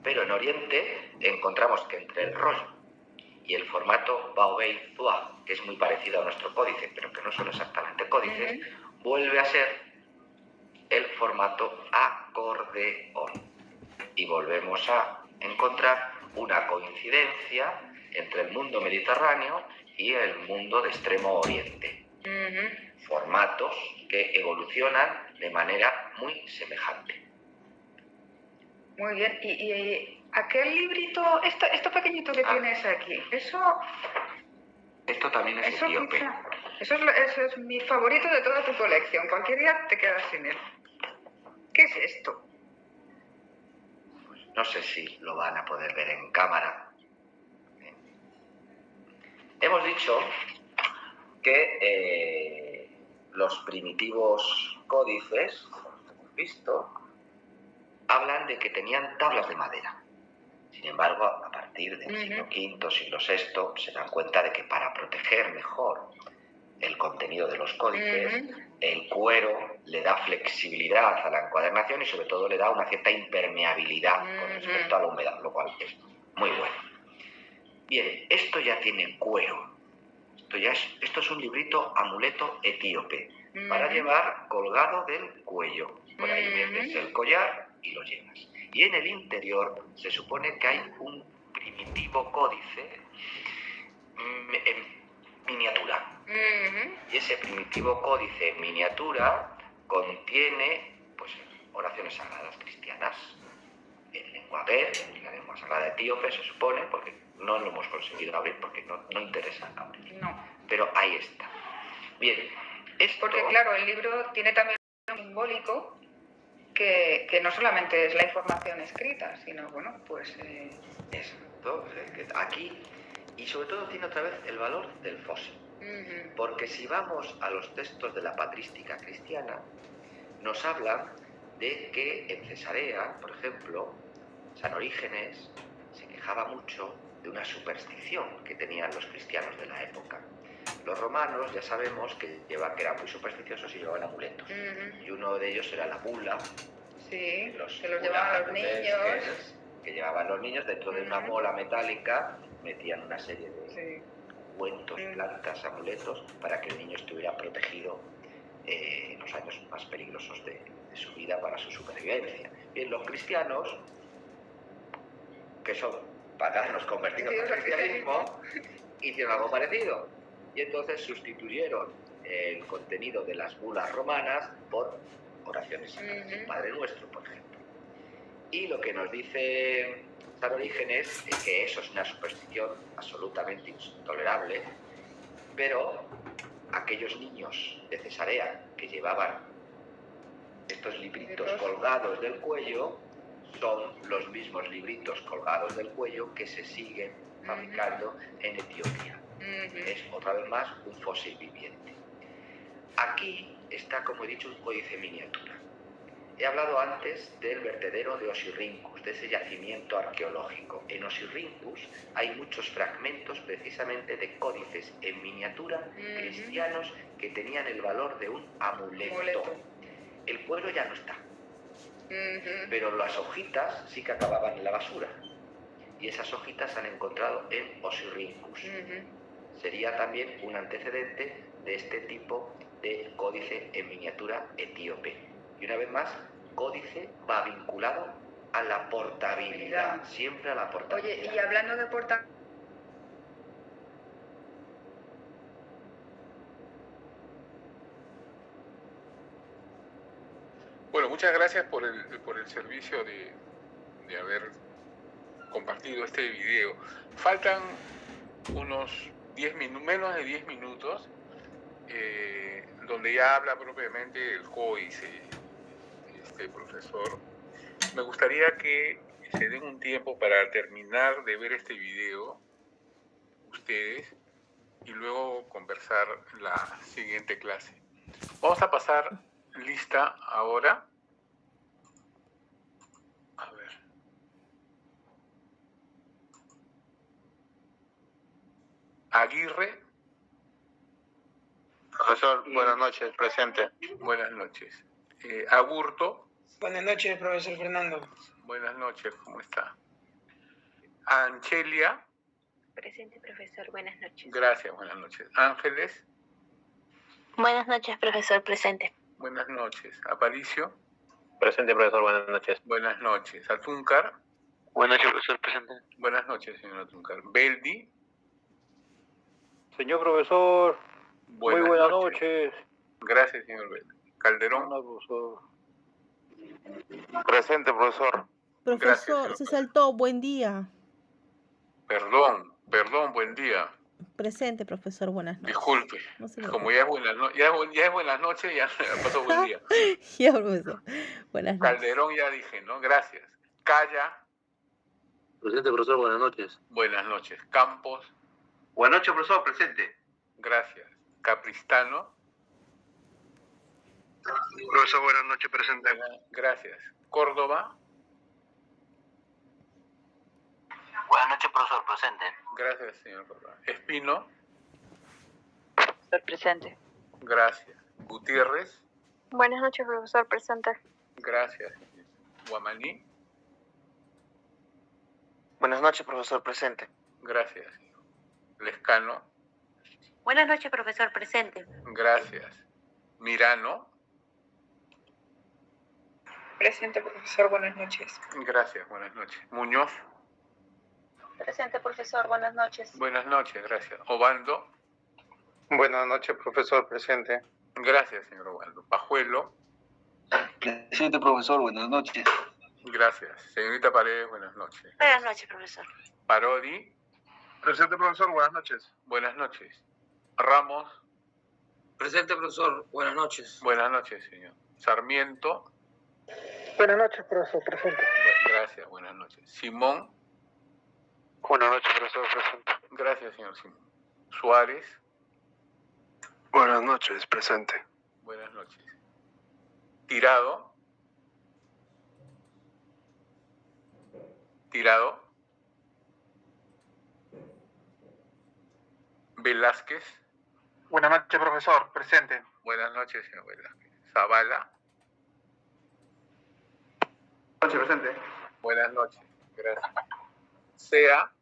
Pero en Oriente encontramos que entre el rollo y el formato Baobei-Zhua, que es muy parecido a nuestro códice, pero que no son exactamente códices, vuelve a ser el formato acordeón. Y volvemos a encontrar una coincidencia entre el mundo mediterráneo y el mundo de Extremo Oriente. Formatos que evolucionan de manera muy semejante. Muy bien. ¿Y aquel librito, esto pequeñito que tienes aquí, eso... Esto también es etíope. Eso es mi favorito de toda tu colección. Cualquier día te quedas sin él. ¿Qué es esto? Pues no sé si lo van a poder ver en cámara. Hemos dicho que los primitivos códices, como hemos visto, hablan de que tenían tablas de madera. Sin embargo, a partir del siglo V, siglo VI, se dan cuenta de que para proteger mejor el contenido de los códices, el cuero le da flexibilidad a la encuadernación y sobre todo le da una cierta impermeabilidad con respecto a la humedad, lo cual es muy bueno. Bien, esto ya tiene cuero. Esto es un librito amuleto etíope para llevar colgado del cuello. Por ahí metes el collar y lo llevas. Y en el interior se supone que hay un primitivo códice en miniatura. Y ese primitivo códice en miniatura contiene oraciones sagradas cristianas en lengua guer, en la lengua sagrada etíope, se supone, porque no lo hemos conseguido abrir, porque no interesa abrir. No. Pero ahí está. Bien, esto... Porque claro, el libro tiene también un simbólico que no solamente es la información escrita, sino, bueno, pues... Exacto, que aquí, y sobre todo tiene otra vez el valor del fósil. Porque si vamos a los textos de la patrística cristiana, nos hablan de que en Cesarea, por ejemplo, San Orígenes se quejaba mucho de una superstición que tenían los cristianos de la época. Los romanos ya sabemos que eran muy supersticiosos y llevaban amuletos. Y uno de ellos era la bula. Sí, que los llevaban los niños. Que llevaban los niños dentro de una bola metálica, metían una serie de cuentos, plantas, amuletos, para que el niño estuviera protegido en los años más peligrosos de su vida para su supervivencia. Bien, los cristianos, que son paganos convertidos al cristianismo, hicieron algo parecido. Y entonces sustituyeron el contenido de las bulas romanas por oraciones sagradas, el Padre Nuestro, por ejemplo. Y lo que nos dice San Orígenes es que eso es una superstición absolutamente intolerable, pero aquellos niños de Cesarea que llevaban estos libritos colgados del cuello son los mismos libritos colgados del cuello que se siguen fabricando en Etiopía. Es otra vez más un fósil viviente. Aquí está, como he dicho, un códice miniatura. He hablado antes del vertedero de Oxirrinchus, de ese yacimiento arqueológico. En Oxirrinchus hay muchos fragmentos precisamente de códices en miniatura cristianos que tenían el valor de un amuleto. El cuero ya no está, pero las hojitas sí que acababan en la basura. Y esas hojitas se han encontrado en Oxirrinchus. Sería también un antecedente de este tipo de códice en miniatura etíope. Y una vez más, códice va vinculado a la portabilidad, siempre a la portabilidad. Oye, y hablando de portabilidad... Bueno, muchas gracias por el servicio de haber compartido este video. Faltan unos 10 minutos, menos de 10 minutos, donde ya habla propiamente el códice, profesor. Me gustaría que se den un tiempo para terminar de ver este video, ustedes, y luego conversar la siguiente clase. Vamos a pasar lista ahora. A ver. Aguirre. Profesor, buenas noches, presente. Buenas noches. Aburto. Buenas noches, profesor Fernando. Buenas noches, ¿cómo está? Anchelia. Presente, profesor. Buenas noches. Gracias, buenas noches. Ángeles. Buenas noches, profesor. Presente. Buenas noches. Aparicio. Presente, profesor, buenas noches. Buenas noches. Atúncar. Buenas noches, profesor, presente. Buenas noches, señor Atúncar. Beldi. Señor profesor, muy buenas noches. Gracias, señor Beldi. Calderón. Hola, profesor. Presente, profesor. Profesor, Gracias, se saltó. Buen día. Perdón, buen día. Presente, profesor. Buenas noches. Disculpe. No se Como ya es buenas noches, ya pasó buen día. Ya, profesor. Buenas noches. Calderón ya dije, ¿no? Gracias. Calla. Presente, profesor. Buenas noches. Buenas noches. Campos. Buenas noches, profesor. Presente. Gracias. Capristano. Profesor, buenas noches. Presente. Gracias. Córdoba. Buenas noches, profesor. Presente. Gracias, señor Córdoba. Espino. Profesor, presente. Gracias. Gutiérrez. Buenas noches, profesor. Presente. Gracias. Guamaní. Buenas noches, profesor. Presente. Gracias. Lescano. Buenas noches, profesor. Presente. Gracias. Mirano. Presente, profesor. Buenas noches. Gracias. Buenas noches. Muñoz. Presente, profesor. Buenas noches. Buenas noches. Gracias. Obando. Buenas noches, profesor, presente. Gracias, señor Obando. Pajuelo. Presente, profesor. Buenas noches. Gracias. Señorita Paredes, buenas noches. Buenas noches, profesor. Parodi. Presente, profesor. Buenas noches. Buenas noches. Ramos. Presente, profesor. Buenas noches. Buenas noches, señor. Sarmiento. Buenas noches, profesor. Presente. Gracias, buenas noches. Simón. Buenas noches, profesor, presente. Gracias, señor Simón. Suárez. Buenas noches. Presente. Buenas noches. Tirado. Tirado. Velázquez. Buenas noches, profesor. Presente. Buenas noches, señor Velázquez. Zavala. Buenas noches, presente. Buenas noches. Gracias. Sea.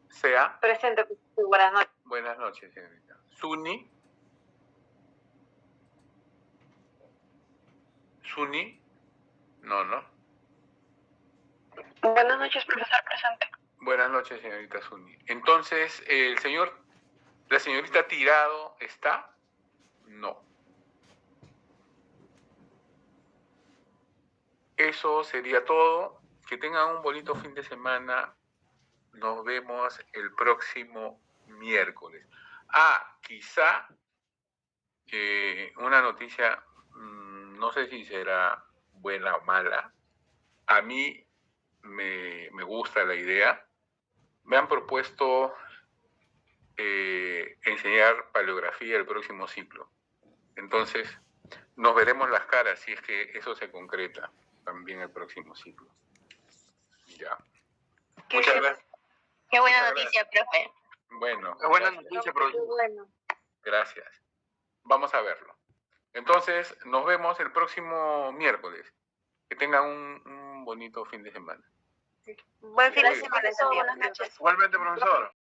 Sea. Presente. Buenas noches. Buenas noches, señorita. Suni. Suni. No. Buenas noches, profesor. Presente. Buenas noches, señorita Suni. Entonces, la señorita Tirado está. No. Eso sería todo. Que tengan un bonito fin de semana. Nos vemos el próximo miércoles. Quizá una noticia, no sé si será buena o mala. A mí me gusta la idea. Me han propuesto enseñar paleografía el próximo ciclo. Entonces, nos veremos las caras si es que eso se concreta también el próximo ciclo. Ya. Muchas gracias. Qué buena noticia, profe. Bueno. Qué buena Gracias. noticia, profesor. Bueno. Gracias. Vamos a verlo. Entonces, nos vemos el próximo miércoles. Que tengan un bonito fin de semana. Buen fin de Muy bien. semana. Buenas noches. Igualmente, profesor.